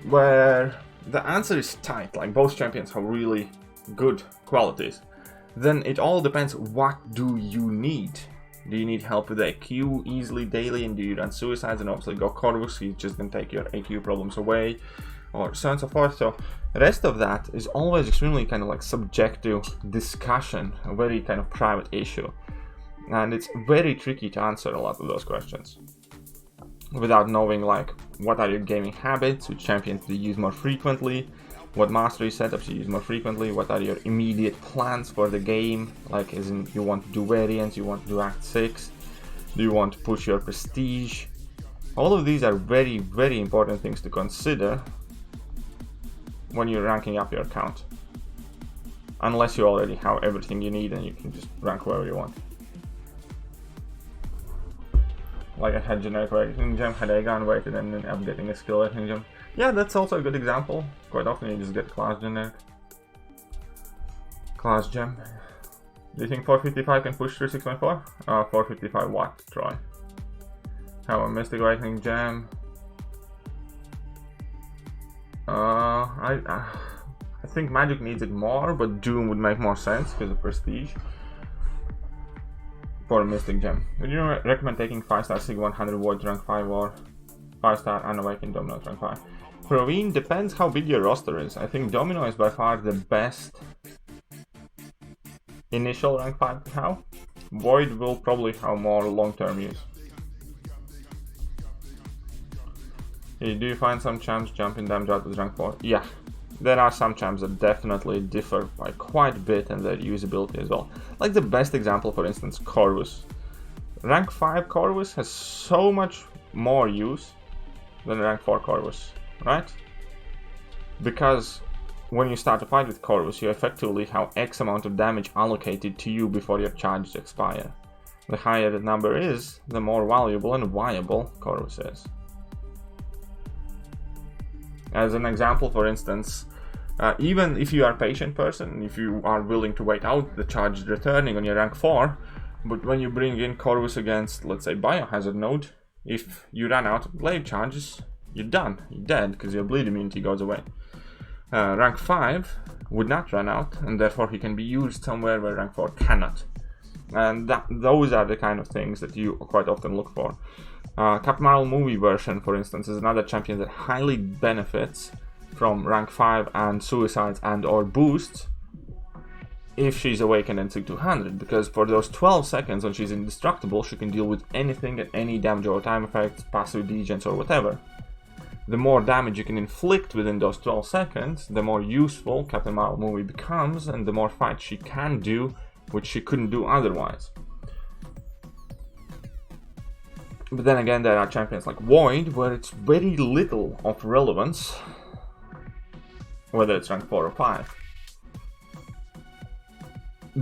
where the answer is tight, like both champions have really good qualities, then it all depends, what do you need? Do you need help with AQ easily daily, and do you run suicides and obviously go Corvus, he's just gonna take your AQ problems away, or so on and so forth. So the rest of that is always extremely kind of like subjective discussion, a very kind of private issue, and it's very tricky to answer a lot of those questions without knowing like what are your gaming habits, which champions do you use more frequently, what mastery setups you use more frequently, what are your immediate plans for the game, like as in you want to do variants, you want to do Act 6, do you want to push your prestige. All of these are very, very important things to consider when you're ranking up your account, unless you already have everything you need and you can just rank whoever you want. Like I had generic awakening gem, had Aegon waited, and then I'm getting a skill awakening gem. Yeah, that's also a good example. Quite often you just get class generic. Class gem. Do you think 455 can push through 6.4? 455 what, Troy? Have a Mystic Awakening gem. I think Magic needs it more, but Doom would make more sense because of prestige. For a Mystic Gem. Would you recommend taking 5-star Sig 100 Void to rank 5 or 5-star Unawakened Domino to rank 5? Proveen, depends how big your roster is. I think Domino is by far the best initial rank 5 to have. Void will probably have more long-term use. Hey, do you find some champs jumping damage out with rank 4? Yeah. There are some champs that definitely differ by quite a bit in their usability as well. Like the best example, for instance, Corvus. Rank 5 Corvus has so much more use than rank 4 Corvus, right? Because when you start a fight with Corvus, you effectively have X amount of damage allocated to you before your charges expire. The higher the number is, the more valuable and viable Corvus is. As an example, for instance, even if you are a patient person, if you are willing to wait out the charge returning on your rank 4, but when you bring in Corvus against, let's say, Biohazard node, if you run out of blade charges, you're done, you're dead, because your bleed immunity goes away. Rank 5 would not run out, and therefore he can be used somewhere where rank 4 cannot. And those are the kind of things that you quite often look for. Captain Marvel movie version, for instance, is another champion that highly benefits from rank 5 and suicides and or boosts, if she's awakened into 200, because for those 12 seconds when she's indestructible, she can deal with anything and any damage or time effects, passive degens or whatever. The more damage you can inflict within those 12 seconds, the more useful Captain Marvel movie becomes, and the more fights she can do, which she couldn't do otherwise. But then again, there are champions like Void, where it's very little of relevance, whether it's rank 4 or 5.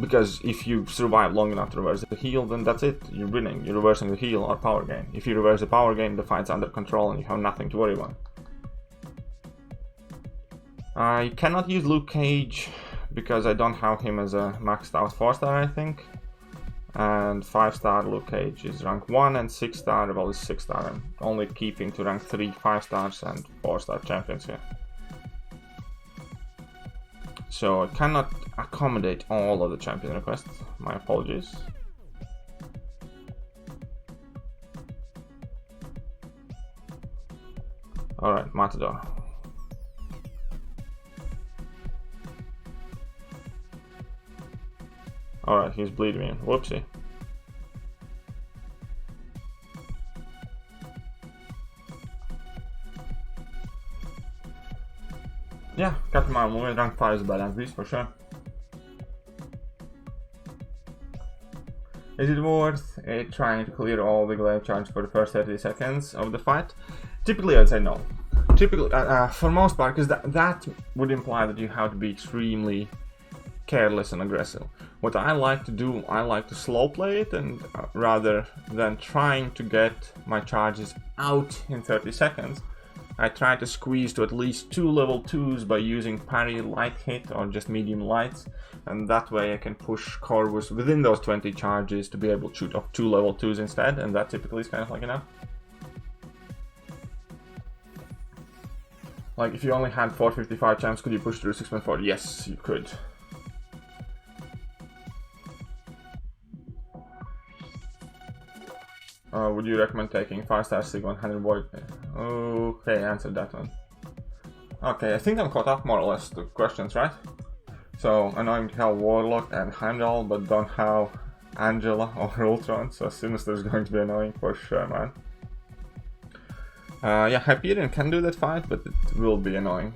Because if you survive long enough to reverse the heal, then that's it, you're winning. You're reversing the heal or power gain. If you reverse the power gain, the fight's under control and you have nothing to worry about. I cannot use Luke Cage because I don't have him as a maxed out 4-star, I think. And 5-star Luke Cage is rank 1, and 6-star, well, is 6-star. I'm only keeping to rank 3 5-stars and 4-star champions here. So I cannot accommodate all of the champion requests. My apologies. Alright, Matador. Alright, he's bleed immune. Whoopsie. Yeah, Captain Marvel movie rank 5 is a badass beast for sure. Is it worth it trying to clear all the glaive charge for the first 30 seconds of the fight? Typically I'd say no. Typically, for most part, because that would imply that you have to be extremely careless and aggressive. What I like to do, I like to slow play it, and rather than trying to get my charges out in 30 seconds, I try to squeeze to at least 2 level 2s by using parry light hit or just medium lights, and that way I can push Corvus within those 20 charges to be able to shoot off 2 level 2s instead, and that typically is kind of like enough. Like, if you only had 455 champs, could you push through 6.4? Yes, you could. Would you recommend taking 5-star Sig 100 Void? Okay, answered that one. Okay, I think I'm caught up more or less to questions, right? So, annoying to have Warlock and Heimdall, but don't have Angela or Ultron, so Sinister's going to be annoying for sure, man. Yeah, Hyperion can do that fight, but it will be annoying.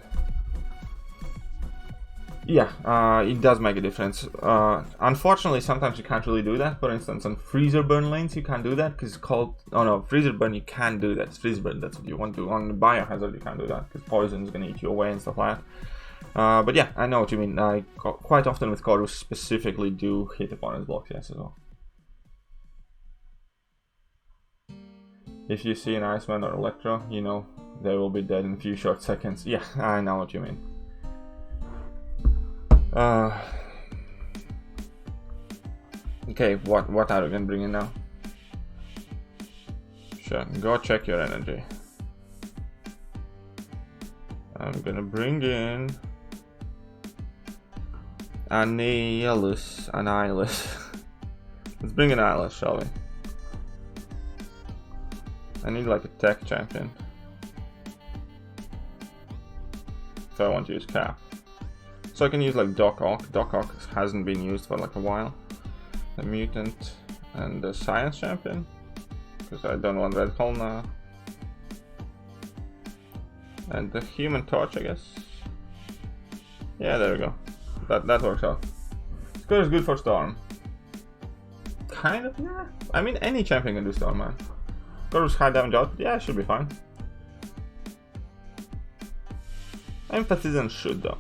Yeah, it does make a difference. Unfortunately, sometimes you can't really do that. For instance, on freezer burn lanes, you can't do that because it's called. Oh no, freezer burn you can do that. It's freezer burn, that's what you want to do. On biohazard, you can't do that because poison is gonna eat you away and stuff like that. But yeah, I know what you mean. I quite often with Corvus specifically do hit opponent's blocks, yes, as well. If you see an Iceman or Electro, you know they will be dead in a few short seconds. Yeah, I know what you mean. Okay, what are we gonna bring in now? Sure, go check your energy. I'm gonna bring in Annihilus. Let's bring in Annihilus, shall we? I need like a tech champion if I want to use Cap. So I can use like Doc Ock. Doc Ock hasn't been used for like a while. The mutant and the science champion, because I don't want Red Hole now. And the human torch, I guess. Yeah, there we go. That works out. Score is good for Storm. Kind of, yeah. I mean, any champion can do Storm, man. Score is high damage output. Yeah, it should be fine. Emphatism should though.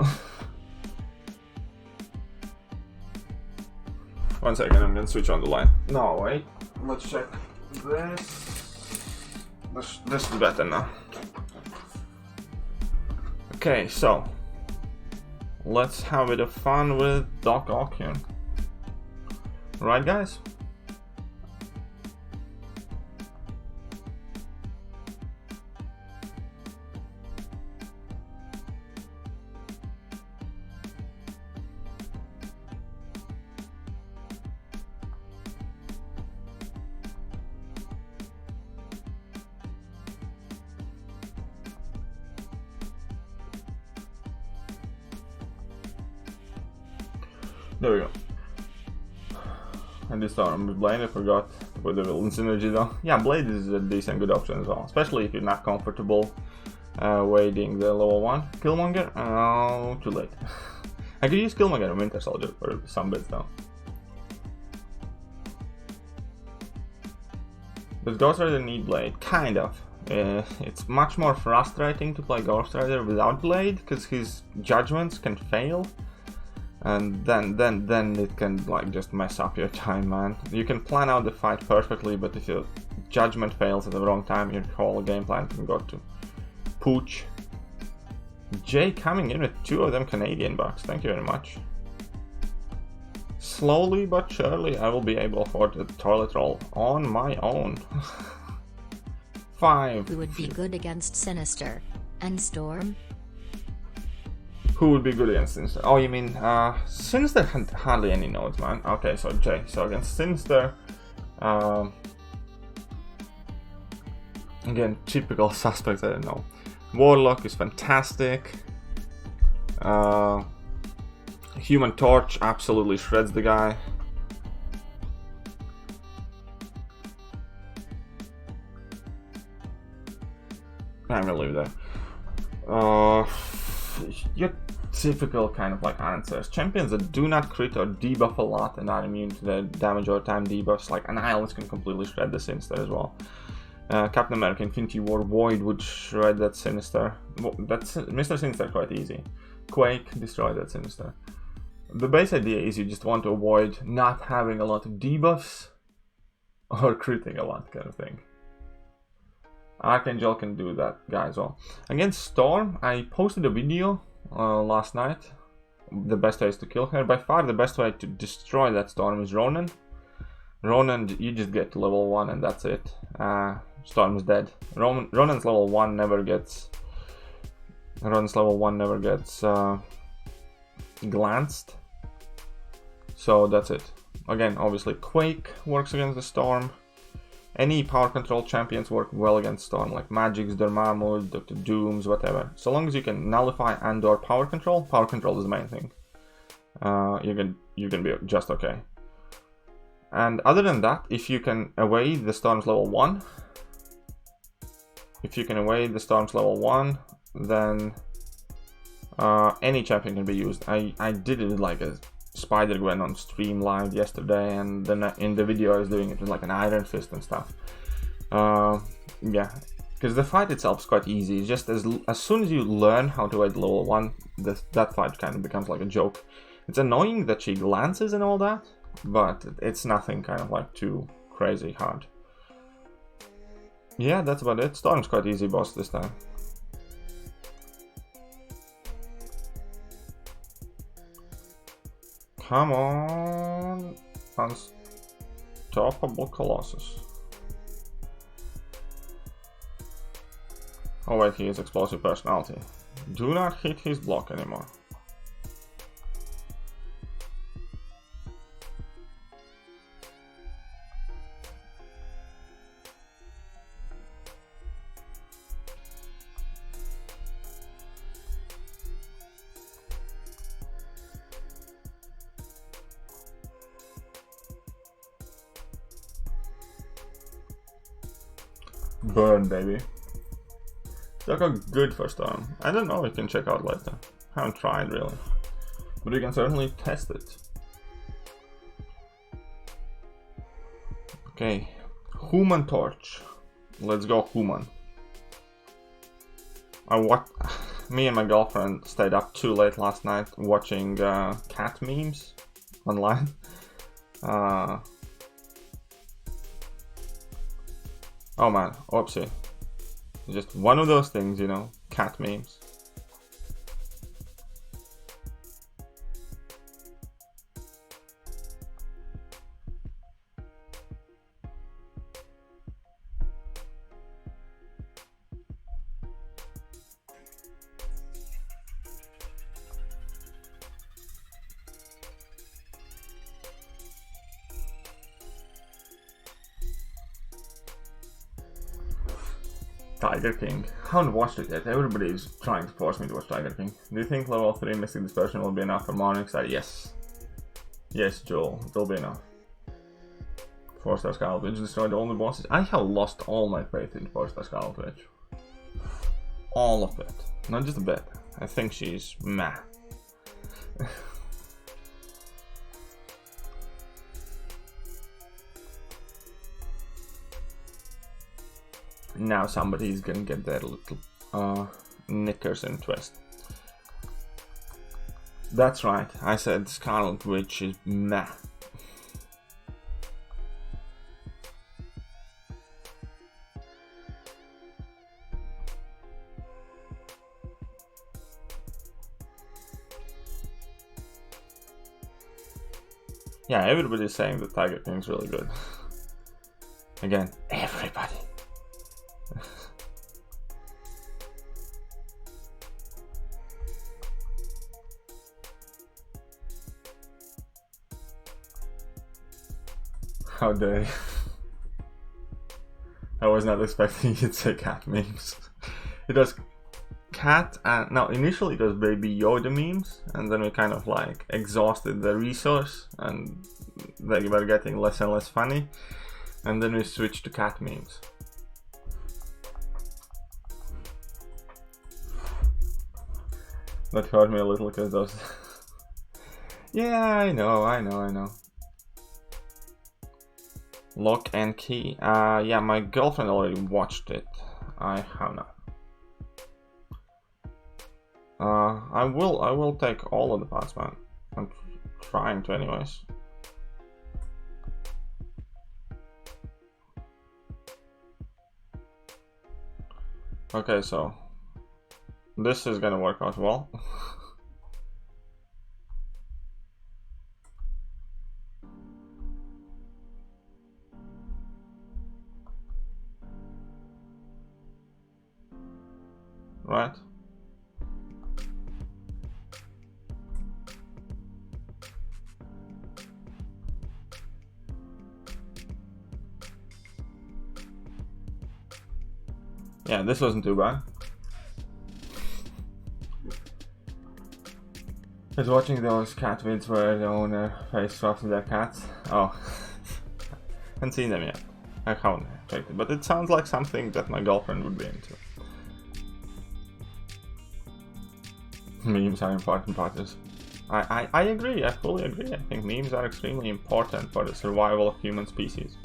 1 second, I'm gonna switch on the line. No, wait. Let's check this. This is better now. Okay, so let's have a bit of fun with Doc Ock here. Right, guys? There we go. And this time with Blade, I forgot with the villain synergy though. Yeah, Blade is a decent good option as well, especially if you're not comfortable waiting the level 1. Killmonger? Oh, too late. I could use Killmonger and Winter Soldier for some bits though. Does Ghost Rider need Blade? Kind of. It's much more frustrating to play Ghost Rider without Blade, because his judgments can fail. And then it can like just mess up your time, man. You can plan out the fight perfectly, but if your judgment fails at the wrong time, your whole game plan can go to pooch. Jay coming in with 2 of them Canadian bucks, thank you very much. Slowly but surely I will be able to afford the toilet roll on my own. 5. Who would be good against Sinister and Storm? Who would be good against Sinister? Oh, you mean, Sinister had hardly any nodes, man. Okay, so Jay. So against Sinister, again, typical suspects, I don't know. Warlock is fantastic. Human Torch absolutely shreds the guy. I'm gonna leave it there. Your typical kind of like answers. Champions that do not crit or debuff a lot and are immune to the damage over time debuffs, like Annihilus can completely shred the Sinister as well. Captain America Infinity War Void would shred that Sinister. That's Mr. Sinister quite easy. Quake, destroy that Sinister. The base idea is you just want to avoid not having a lot of debuffs or critting a lot kind of thing. Archangel can do that guy as well. Against Storm, I posted a video last night. The best way is to kill her. By far the best way to destroy that Storm is Ronan. Ronan, you just get to level 1 and that's it. Storm is dead. Ronan's level 1 never gets... glanced. So that's it. Again, obviously Quake works against the Storm. Any power control champions work well against Storm, like Magix, Dormammu, Dr. Dooms, whatever. So long as you can nullify and/or power control is the main thing. You can be just okay. And other than that, if you can evade the Storm's level 1, then any champion can be used. I did it like a Spider-Gwen on stream live yesterday, and then in the video I was doing it with like an Iron Fist and stuff. Yeah, because the fight itself is quite easy. It's just as soon as you learn how to evade level 1, that fight kind of becomes like a joke. It's annoying that she glances and all that, but it's nothing kind of like too crazy hard. Yeah, that's about it. Storm's quite easy boss this time. Come on, Unstoppable Colossus. Oh wait, he has explosive personality. Do not hit his block anymore. Burn, baby. Look how good for Storm. I don't know, we can check out later. Haven't tried really. But we can certainly test it. Okay. Human Torch. Let's go Human. Me and my girlfriend stayed up too late last night watching cat memes online. Oh man, oopsie. Just one of those things, you know, cat memes. Tiger King. Haven't watched it yet. Everybody is trying to force me to watch Tiger King. Do you think level 3 Mystic Dispersion will be enough for Morningstar? Yes. Yes, Joel, it'll be enough. 4-star Scarlet Witch destroyed all the bosses. I have lost all my faith in 4-star Scarlet Witch. All of it. Not just a bit. I think she's meh. Now somebody's gonna get their little knickers in twist. That's right, I said Scarlet Witch is meh. Yeah, everybody's saying that Tiger King's really good. Again, everybody. How dare you? I was not expecting you to say cat memes. It was cat and no, initially it was Baby Yoda memes, and then we kind of like exhausted the resource and they were getting less and less funny, and then we switched to cat memes. That hurt me a little because those. Yeah, I know. Lock and Key. Yeah, my girlfriend already watched it. I have not. I will take all of the parts, man. I'm trying to, anyways. Okay, so this is gonna work out well. Right? Yeah, this wasn't too bad. I was watching those cat vids where the owner face swaps with their cats. Oh, haven't seen them yet. I haven't checked it, but it sounds like something that my girlfriend would be into. Memes are important parts. I agree, I fully agree. I think memes are extremely important for the survival of human species.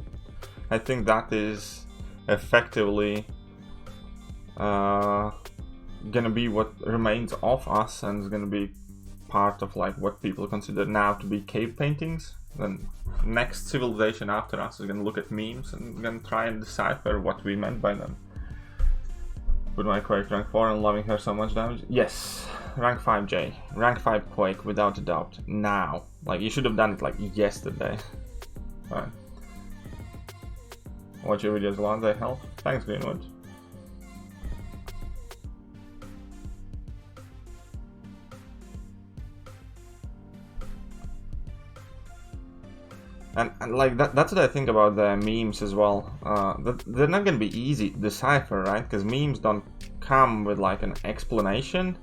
I think that is effectively gonna be what remains of us, and is gonna be part of like what people consider now to be cave paintings. Then next civilization after us is gonna look at memes and gonna try and decipher what we meant by them. Put my Quake rank 4 and loving her so much damage? Yes, rank 5 J, rank 5 Quake without a doubt. Now, like you should have done it like yesterday. Fine. Watch your videos a lot, they help. Thanks, Greenwood. And like that's what I think about the memes as well. They're not gonna be easy to decipher, right? Because memes don't come with like an explanation,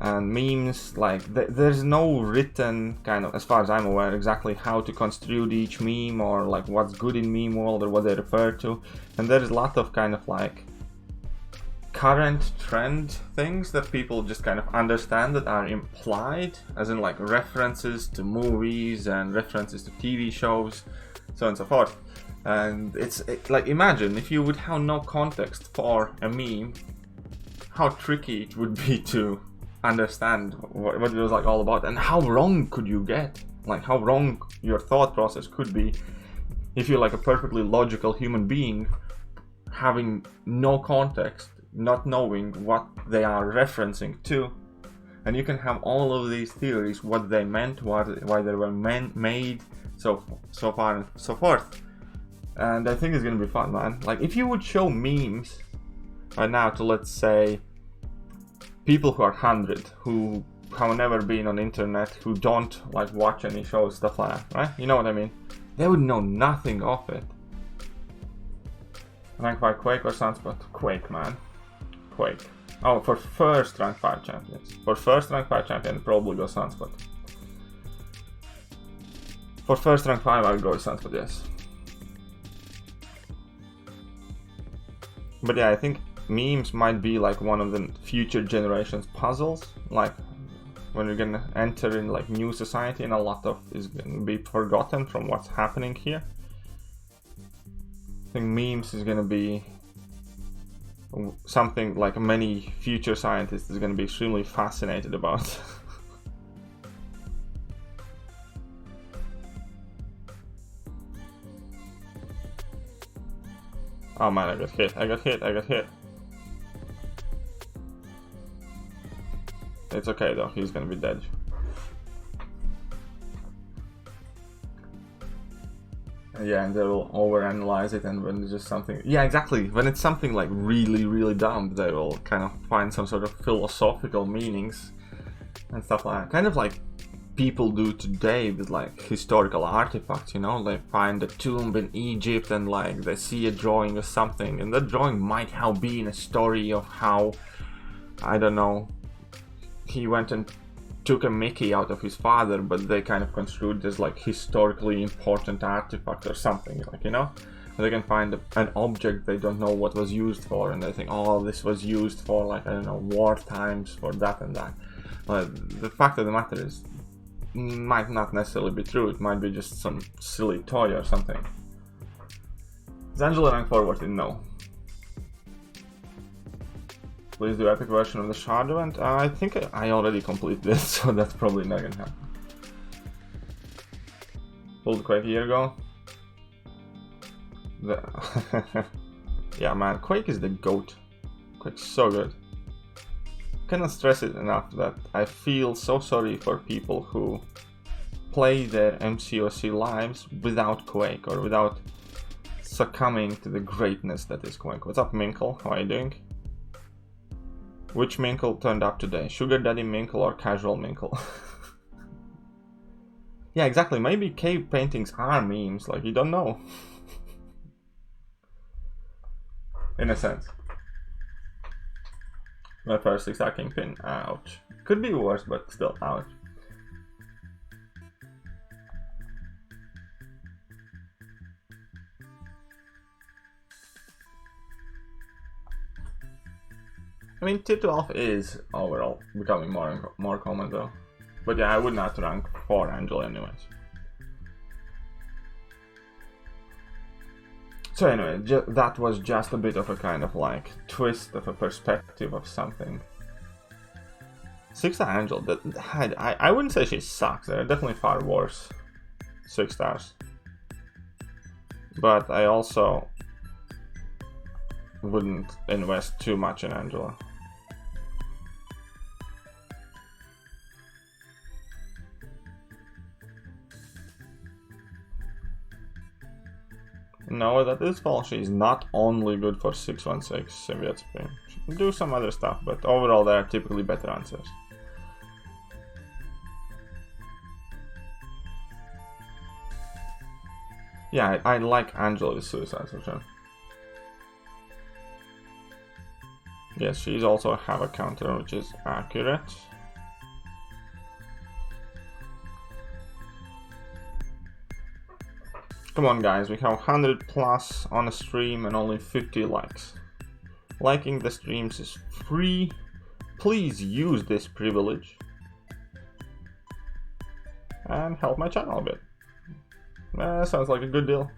and memes like there's no written kind of, as far as I'm aware, exactly how to construe each meme or like what's good in meme world or what they refer to. And there's a lot of kind of like current trend things that people just kind of understand that are implied, as in like references to movies and references to TV shows, so on and so forth. And it's like, imagine if you would have no context for a meme, how tricky it would be to understand what it was like all about, and how wrong could you get, like how wrong your thought process could be if you're like a perfectly logical human being having no context, not knowing what they are referencing to. And you can have all of these theories, what they meant, why they were made, so far and so forth. And I think it's gonna be fun, man. Like if you would show memes right now to, let's say, people who are 100, who have never been on internet, who don't like watch any shows, stuff like that, right? You know what I mean? They would know nothing of it. Rank 5 Quake or Sunspot? Quake, man. Quake. Oh, for first rank 5 champions. For first rank 5 champion, probably go Sunspot. For first rank 5, I would go with Sunspot, yes. But yeah, I think memes might be like one of the future generations puzzles. Like when you're gonna enter in like new society and a lot of is gonna be forgotten from what's happening here. I think memes is gonna be something like many future scientists is gonna be extremely fascinated about. Oh man, I got hit. It's okay though, he's gonna be dead. Yeah, and they will overanalyze it, and when it's just something... Yeah, exactly, when it's something like really, really dumb, they will kind of find some sort of philosophical meanings and stuff like that. Kind of like people do today with like historical artifacts, you know? They find a tomb in Egypt and like they see a drawing or something, and that drawing might have been a story of how, I don't know, he went and took a Mickey out of his father, but they kind of construed this like historically important artifact or something, like, you know? They can find an object they don't know what was used for, and they think, oh, this was used for like, I don't know, war times, for that and that. But the fact of the matter is, might not necessarily be true. It might be just some silly toy or something. Is Angela rank forward? No. Please do epic version of the shard event. I think I already completed this, so that's probably not gonna happen. Pulled Quake a year ago. Yeah, man, Quake is the GOAT. Quake's so good. Cannot stress it enough that I feel so sorry for people who play their MCOC lives without Quake or without succumbing to the greatness that is Quake. What's up, Minkle? How are you doing? Which Minkle turned up today? Sugar Daddy Minkle or Casual Minkle? Yeah, exactly. Maybe cave paintings are memes, like, you don't know. In a sense. My first 6-star Kingpin. Ouch. Could be worse, but still, ouch. I mean, Tier 12 is overall becoming more and more common though. But yeah, I would not rank 4 Angel anyways. So anyway, that was just a bit of a kind of like twist of a perspective of something. 6-star Angel, I wouldn't say she sucks, there are definitely far worse 6 stars. But I also wouldn't invest too much in Angela. No, that is false. She's not only good for 616 symbiote spring. She can do some other stuff, but overall there are typically better answers. Yeah, I like Angela with Suicide for sure. Yes, she's also have a counter, which is accurate. Come on guys, we have 100 plus on a stream and only 50 likes. Liking the streams is free. Please use this privilege and help my channel a bit. Sounds like a good deal.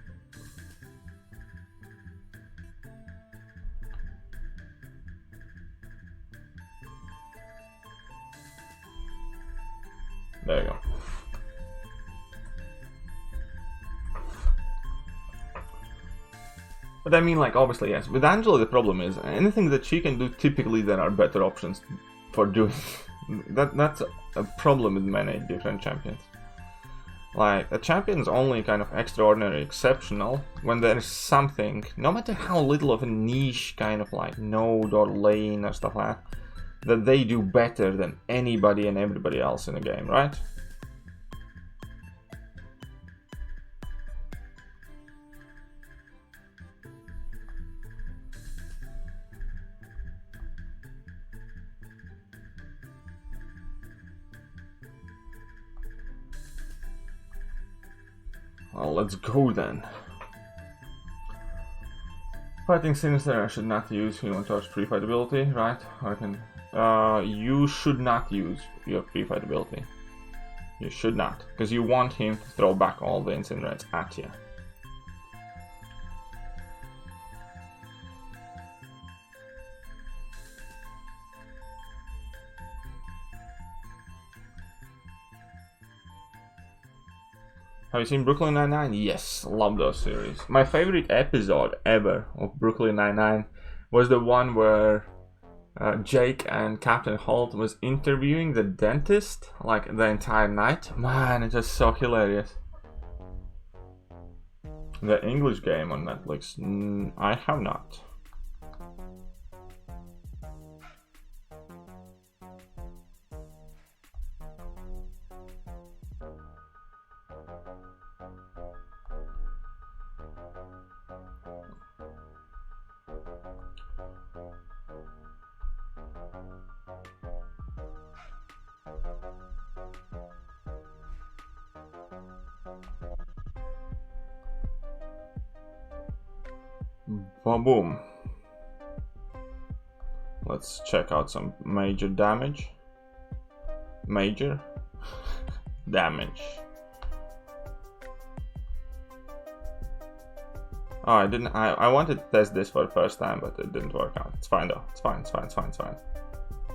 There you go. But I mean, like, obviously, yes. With Angela, the problem is, anything that she can do, typically there are better options for doing. That's a problem with many different champions. Like, a champion's only kind of extraordinary, exceptional, when there's something, no matter how little of a niche kind of like node or lane or stuff like that they do better than anybody and everybody else in the game, right? Well, let's go then. Fighting Sinister, I should not use Human Torch pre-fight ability, right? I can. You should not use your pre-fight ability. You should not, because you want him to throw back all the incinerates at you. Have you seen Brooklyn Nine-Nine? Yes, love those series. My favorite episode ever of Brooklyn Nine-Nine was the one where Jake and Captain Holt was interviewing the dentist like the entire night. Man, it was so hilarious. The English game on Netflix? I have not. Boom. Let's check out some major damage. Major damage. Oh, I didn't. I wanted to test this for the first time, but it didn't work out. It's fine though. It's fine. It's fine. It's fine. It's fine.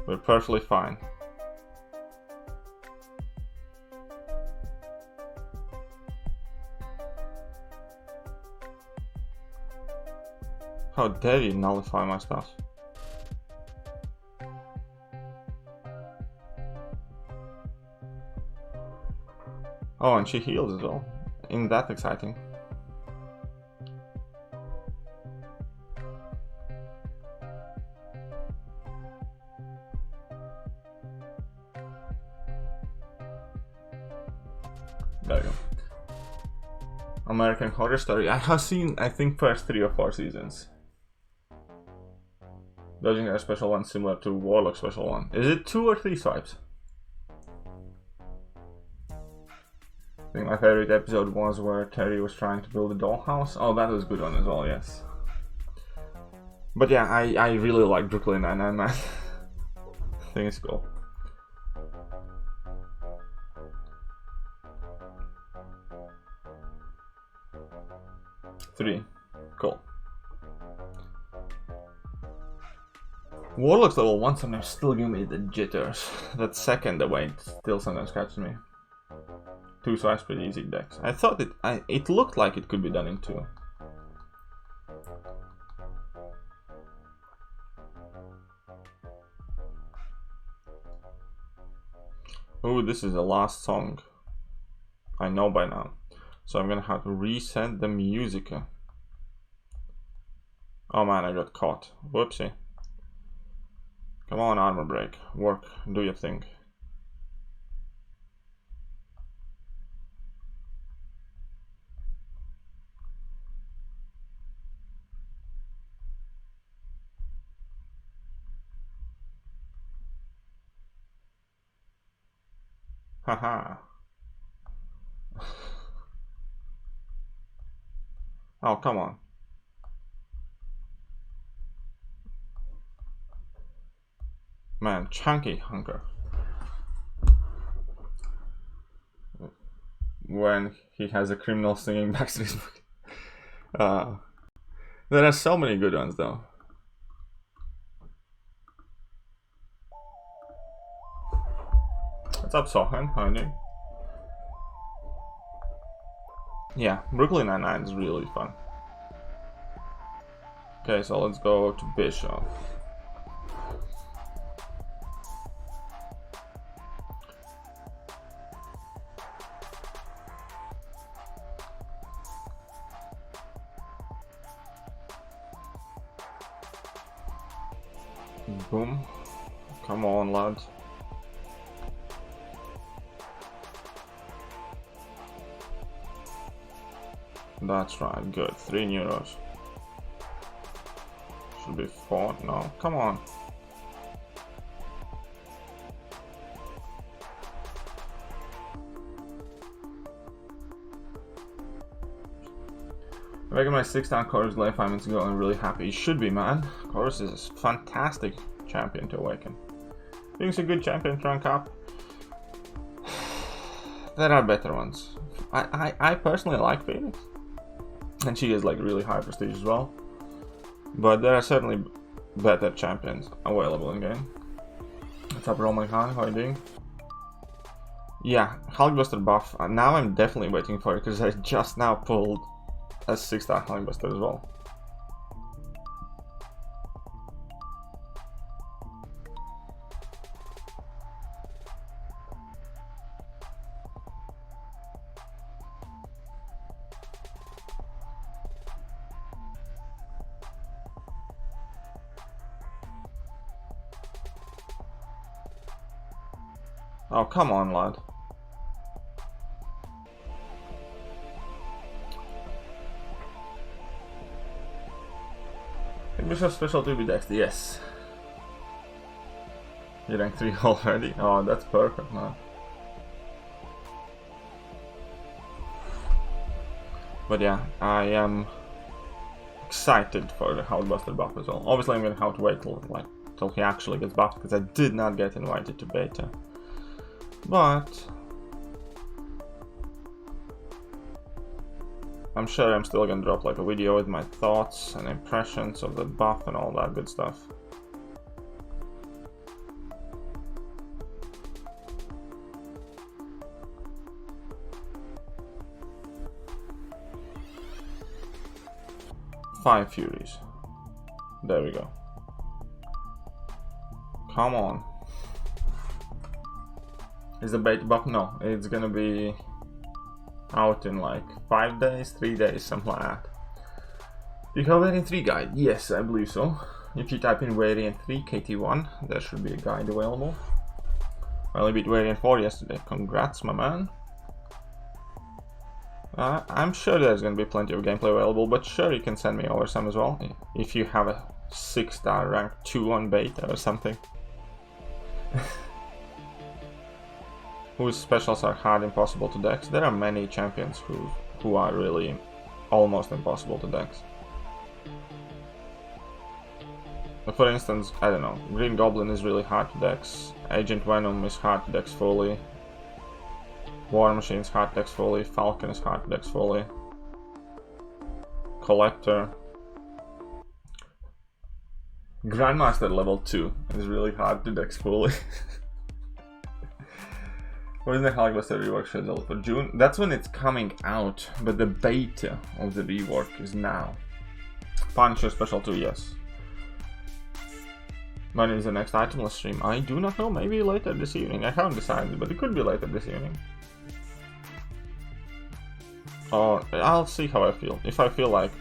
We're perfectly fine. How dare you nullify my stuff? Oh, and she heals as well. Isn't that exciting? There you go. American Horror Story. I have seen, I think, first 3 or 4 seasons. Dodging a special one similar to Warlock special one. Is it 2 or 3 swipes? I think my favorite episode was where Terry was trying to build a dollhouse. Oh, that was a good one as well, yes. But yeah, I really like Brooklyn Nine-Nine, man. I think it's cool. Three. Cool. Warlock's level 1 sometimes still give me the jitters. That second away still sometimes catches me. 2 swipes pretty easy decks. I thought it looked like it could be done in 2. Oh, this is the last song. I know by now. So I'm gonna have to reset the music. Oh man, I got caught. Whoopsie. Come on, armor break. Work. Do your thing. Haha. Oh, come on. Man, chunky hunker. When he has a criminal singing Backstreet Boys. There are so many good ones though. What's up, Sohan? How are you doing? Yeah, Brooklyn Nine-Nine is really fun. Okay, so let's go to Bishop. Boom. Come on, lads. That's right, good. 3 neuros. Should be 4. No, come on. I recognized 6-star Chorus left 5 minutes ago and I'm really happy. You should be, man. Chorus is a fantastic champion to awaken. I think it's a good champion to rank up. There are better ones. I personally like Phoenix. And she is like really high prestige as well. But there are certainly better champions available in game. What's up, Roman Khan? How are you doing? Yeah, Hulkbuster buff. Now I'm definitely waiting for it because I just now pulled a 6-star Hulkbuster as well. Oh, come on, lad. Mr. Special to be Dexter, yes. You rank 3 already? Oh, that's perfect, man. But yeah, I am excited for the Hulkbuster buff as well. Obviously, I'm gonna have to wait till he actually gets buffed because I did not get invited to beta. But I'm sure I'm still gonna drop like a video with my thoughts and impressions of the buff and all that good stuff. Five Furies. There we go. Come on. Is the beta buff? No, it's gonna be out in like 5 days, 3 days, something like that. Do you have Variant 3 guide? Yes, I believe so. If you type in Variant 3 KT1, there should be a guide available. I only beat Variant 4 yesterday. Congrats, my man. I'm sure there's gonna be plenty of gameplay available, but sure, you can send me over some as well. If you have a 6-star rank 2 on beta or something. Whose specials are hard impossible to dex. There are many champions who are really almost impossible to dex. For instance, I don't know, Green Goblin is really hard to dex, Agent Venom is hard to dex fully, War Machine is hard to dex fully, Falcon is hard to dex fully, Collector, Grandmaster level 2 is really hard to dex fully. When is the Hulkbuster rework scheduled for June? That's when it's coming out, but the beta of the rework is now. Punisher Special 2, yes. When is the next itemless stream? I do not know, maybe later this evening. I haven't decided, but it could be later this evening. Or I'll see how I feel. If I feel like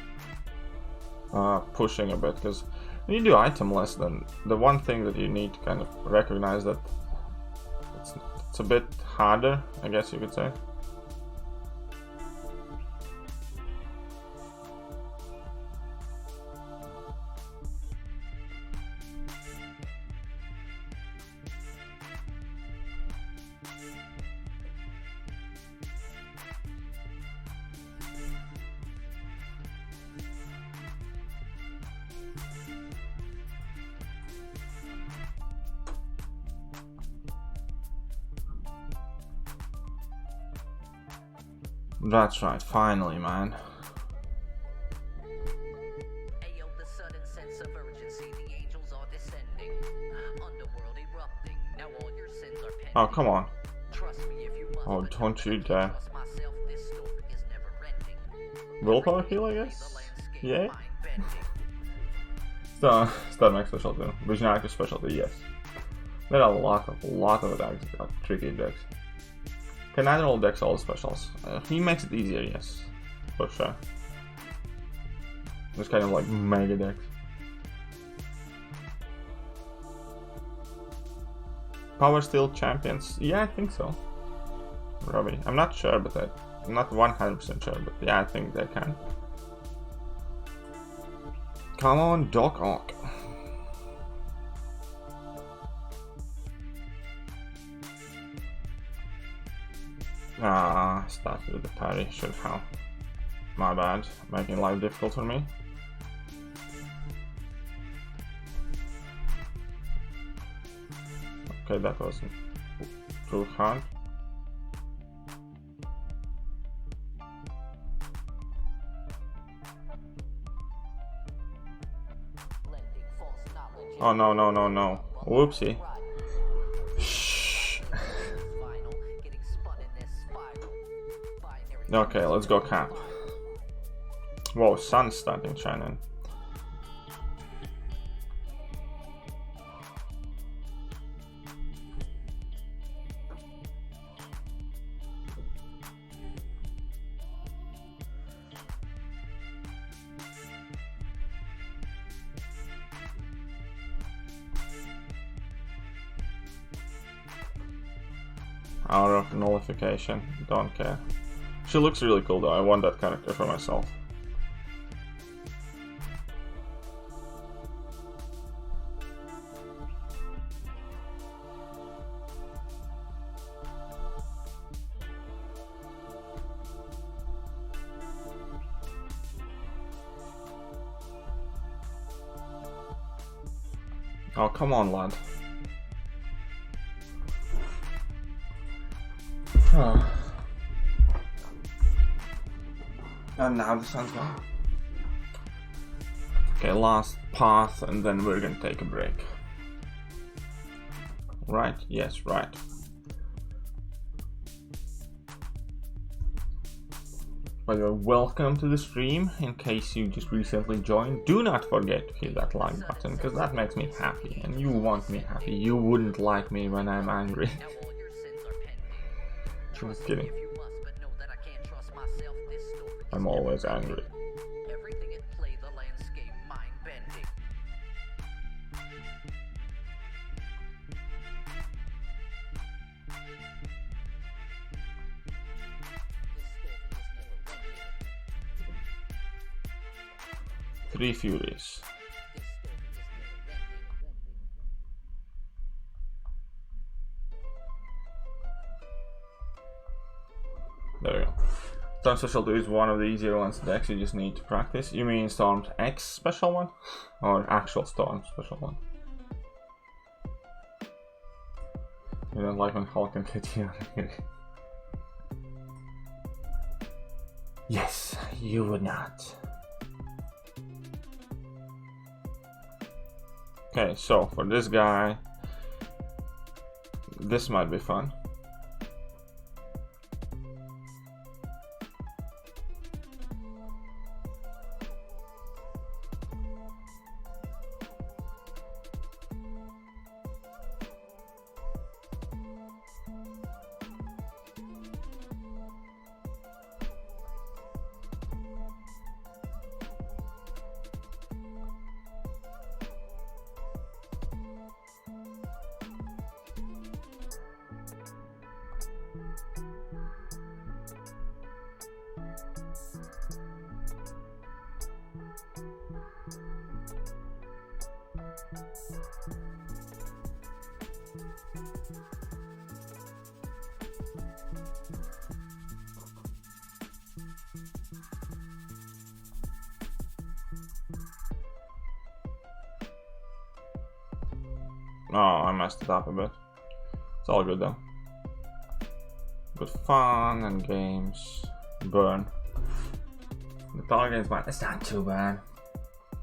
pushing a bit, because when you do itemless, then the one thing that you need to kind of recognize that it's a bit harder, I guess you could say. That's right, finally, man. The sudden sense of urgency, the angels are descending. Underworld erupting. Now all your sins are pending. Oh, come on. Trust me if you must. Oh, don't you dare. Trust myself, this story is never ending. Willpower heal, I guess? Yeah? Star Max Special 2. Vision Active Special 2, yes. There are a lot of attacks, tricky decks. Can Admiral dex all the specials? He makes it easier, yes. For sure. It's kind of like mega dex. Power Steel Champions? Yeah, I think so. Robbie. I'm not sure, but I'm not 100% sure, but yeah, I think they can. Come on, Doc Ock. Started with the parry, should have. My bad, making life difficult for me. Okay, that wasn't too hard. Oh no, no, no, no. Whoopsie. Shh. Okay, let's go camp. Whoa, sun's starting shining. Hour of nullification, don't care. She looks really cool though, I want that character for myself. Oh, come on, lad. And now the sun's gone. Okay, last path, and then we're gonna take a break. Right? Yes, right. By the way, welcome to the stream. In case you just recently joined, do not forget to hit that like button, because that makes me happy, and you want me happy. You wouldn't like me when I'm angry. Just kidding. I'm always angry. Everything at play, the landscape, mind bending. Three Furies. There we go. Storm Special 2 is one of the easier ones decks, you just need to practice. You mean Storm X Special 1? Or actual Storm Special 1? You don't like when Hulk and Kitty are here. Yes, you would not. Okay, so for this guy, this might be fun. Oh, I messed it up a bit. It's all good though. Good fun and games. Burn. The target's bad. It's not too bad.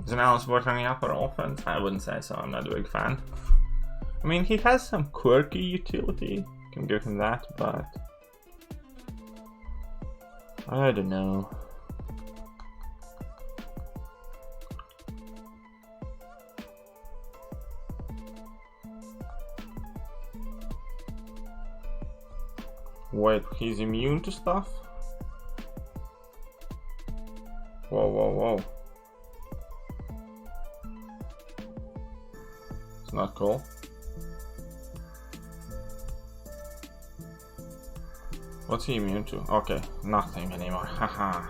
Is an Alice worth hanging up for offense? I wouldn't say so. I'm not a big fan. I mean, he has some quirky utility. Can give him that, but I don't know. Wait, he's immune to stuff? Whoa, whoa, whoa. It's not cool. What's he immune to? Okay, nothing anymore. Haha.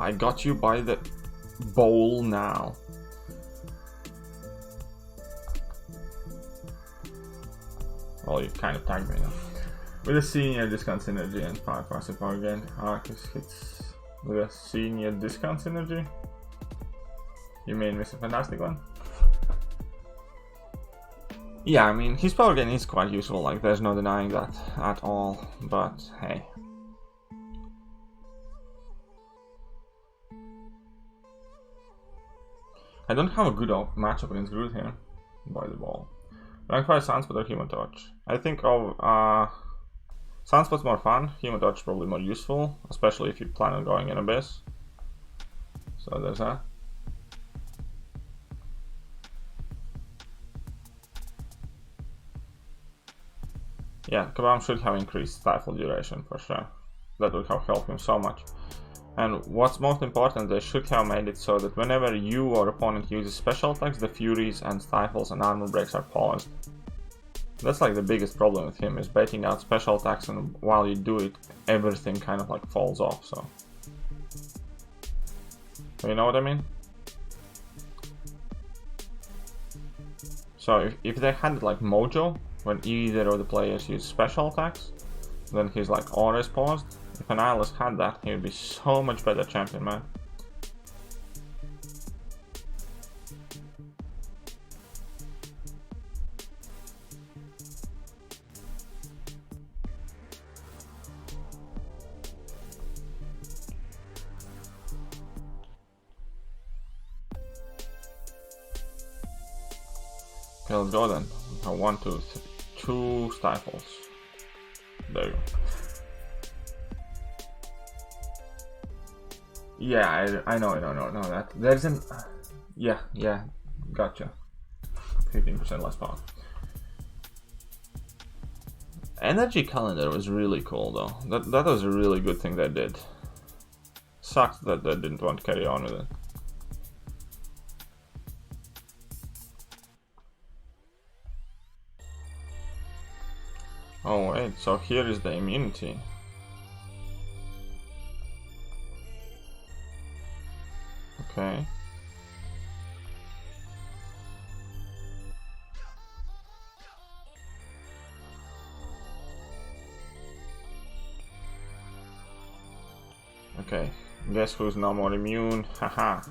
I got you by the bowl now. Well, you kind of tagged me now. With a senior discount synergy and 5 passive power gain, Arcus hits With a senior discount synergy? You mean Mr. Fantastic one? Yeah, I mean, his power gain is quite useful, like, there's no denying that at all, but hey. I don't have a good matchup against Groot here, by the ball. Rank 5 Sunspot or Human Torch? I think Sunspot's more fun, Human Torch probably more useful, especially if you plan on going in Abyss. So there's that. Yeah, Kabam should have increased Stifle duration for sure. That would have helped him so much. And what's most important, they should have made it so that whenever you or opponent uses special attacks, the Furies and Stifles and Armor Breaks are paused. That's like the biggest problem with him, is baiting out special attacks, and while you do it, everything kind of like falls off, so you know what I mean? So if they had like Mojo, when either of the players use special attacks, then he's like aura is paused. If an Nihilus had that, he would be so much better champion, man. Okay, let's go then. 1, 2, 3, 2 Stifles. There you go. Yeah, I know that. There's an... Yeah, gotcha. 15% less power. Energy Calendar was really cool though. That was a really good thing they did. Sucks that they didn't want to carry on with it. Oh wait, so here is the immunity. Okay. Okay, guess who's no more immune? Haha.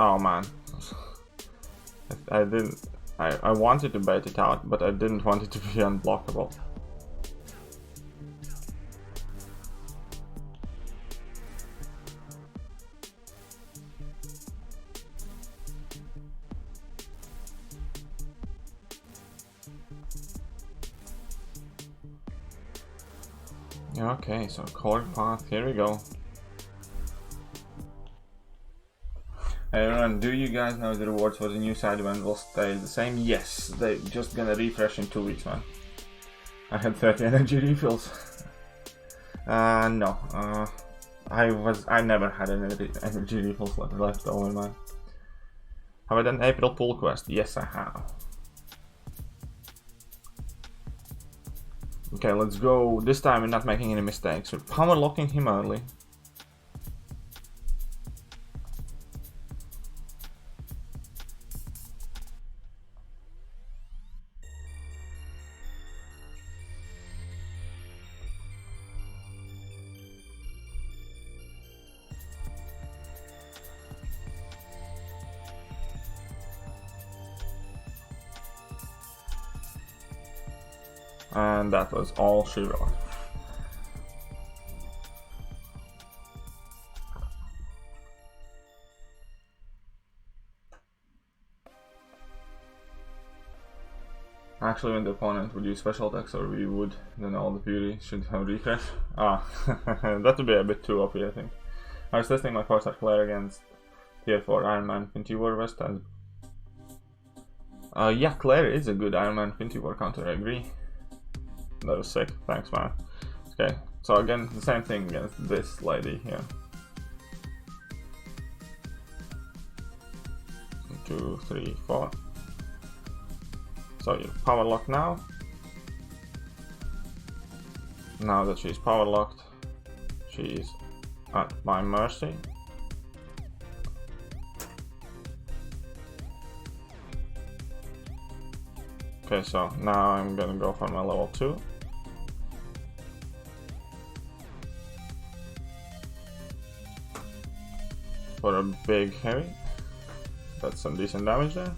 Oh man, I wanted to bait it out, but I didn't want it to be unblockable. Okay, so Cord Path, here we go. Hey everyone, do you guys know the rewards for the new side event will stay the same? Yes, they're just gonna refresh in 2 weeks, man. I had 30 energy refills. No. I never had any energy refills left over, man. Have I done April pull quest? Yes, I have. Okay, let's go. This time we're not making any mistakes. We're power locking him early. And that was all she wrote. Actually, when the opponent would use special attacks or we would, then all the Fury should have refresh. Ah, that would be a bit too OP, I think. I was testing my 4-star Claire against tier 4 Iron Man Infinity War Vest. Yeah, Claire is a good Iron Man Infinity War counter, I agree. That was sick, thanks man. Okay, so again, the same thing against this lady here. 2, 3, 4. So you power lock now. Now that she's power locked, she's at my mercy. Okay, so now I'm gonna go for my level 2. For a big heavy. That's some decent damage there.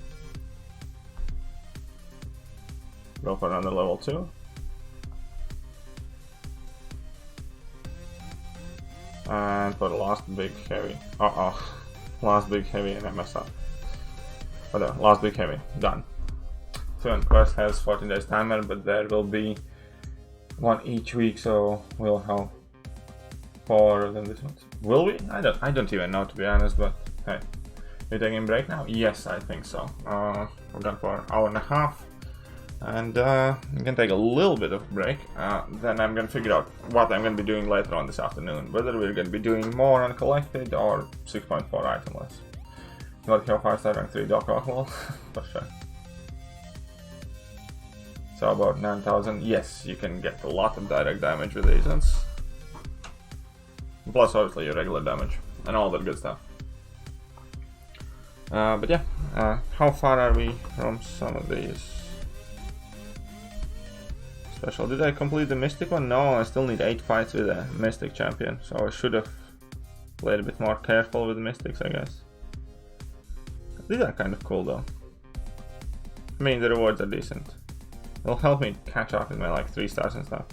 Go for another level 2. And for the last big heavy. Last big heavy and I messed up. Whatever, last big heavy. Done. So quest has 14 days timer, but there will be one each week, so we'll have 4 of them this month. Will we? I don't even know, to be honest, but hey. You're taking a break now? Yes, I think so. We're done for an hour and a half. And I'm gonna take a little bit of break. Then I'm gonna figure out what I'm gonna be doing later on this afternoon. Whether we're gonna be doing more Uncollected or 6.4 itemless. Not how far start rank 3 Doc Rockwell, for sure. So about 9,000. Yes, you can get a lot of direct damage with these ones. Plus obviously your regular damage and all that good stuff. But yeah, how far are we from some of these? Special. Did I complete the Mystic one? No, I still need 8 fights with a Mystic champion, so I should have played a bit more careful with the Mystics, I guess. These are kind of cool though. I mean, the rewards are decent. It'll help me catch up with my like 3 stars and stuff.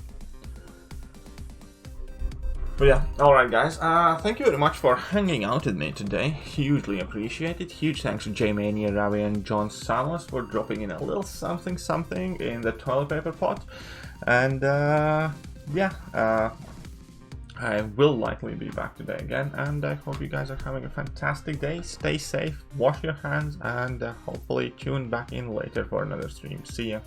But yeah, alright guys, thank you very much for hanging out with me today, hugely appreciated. Huge thanks to J-Mania, Ravi and John Samos for dropping in a little something in the toilet paper pot. And yeah, I will likely be back today again, and I hope you guys are having a fantastic day. Stay safe, wash your hands, and hopefully tune back in later for another stream. See ya.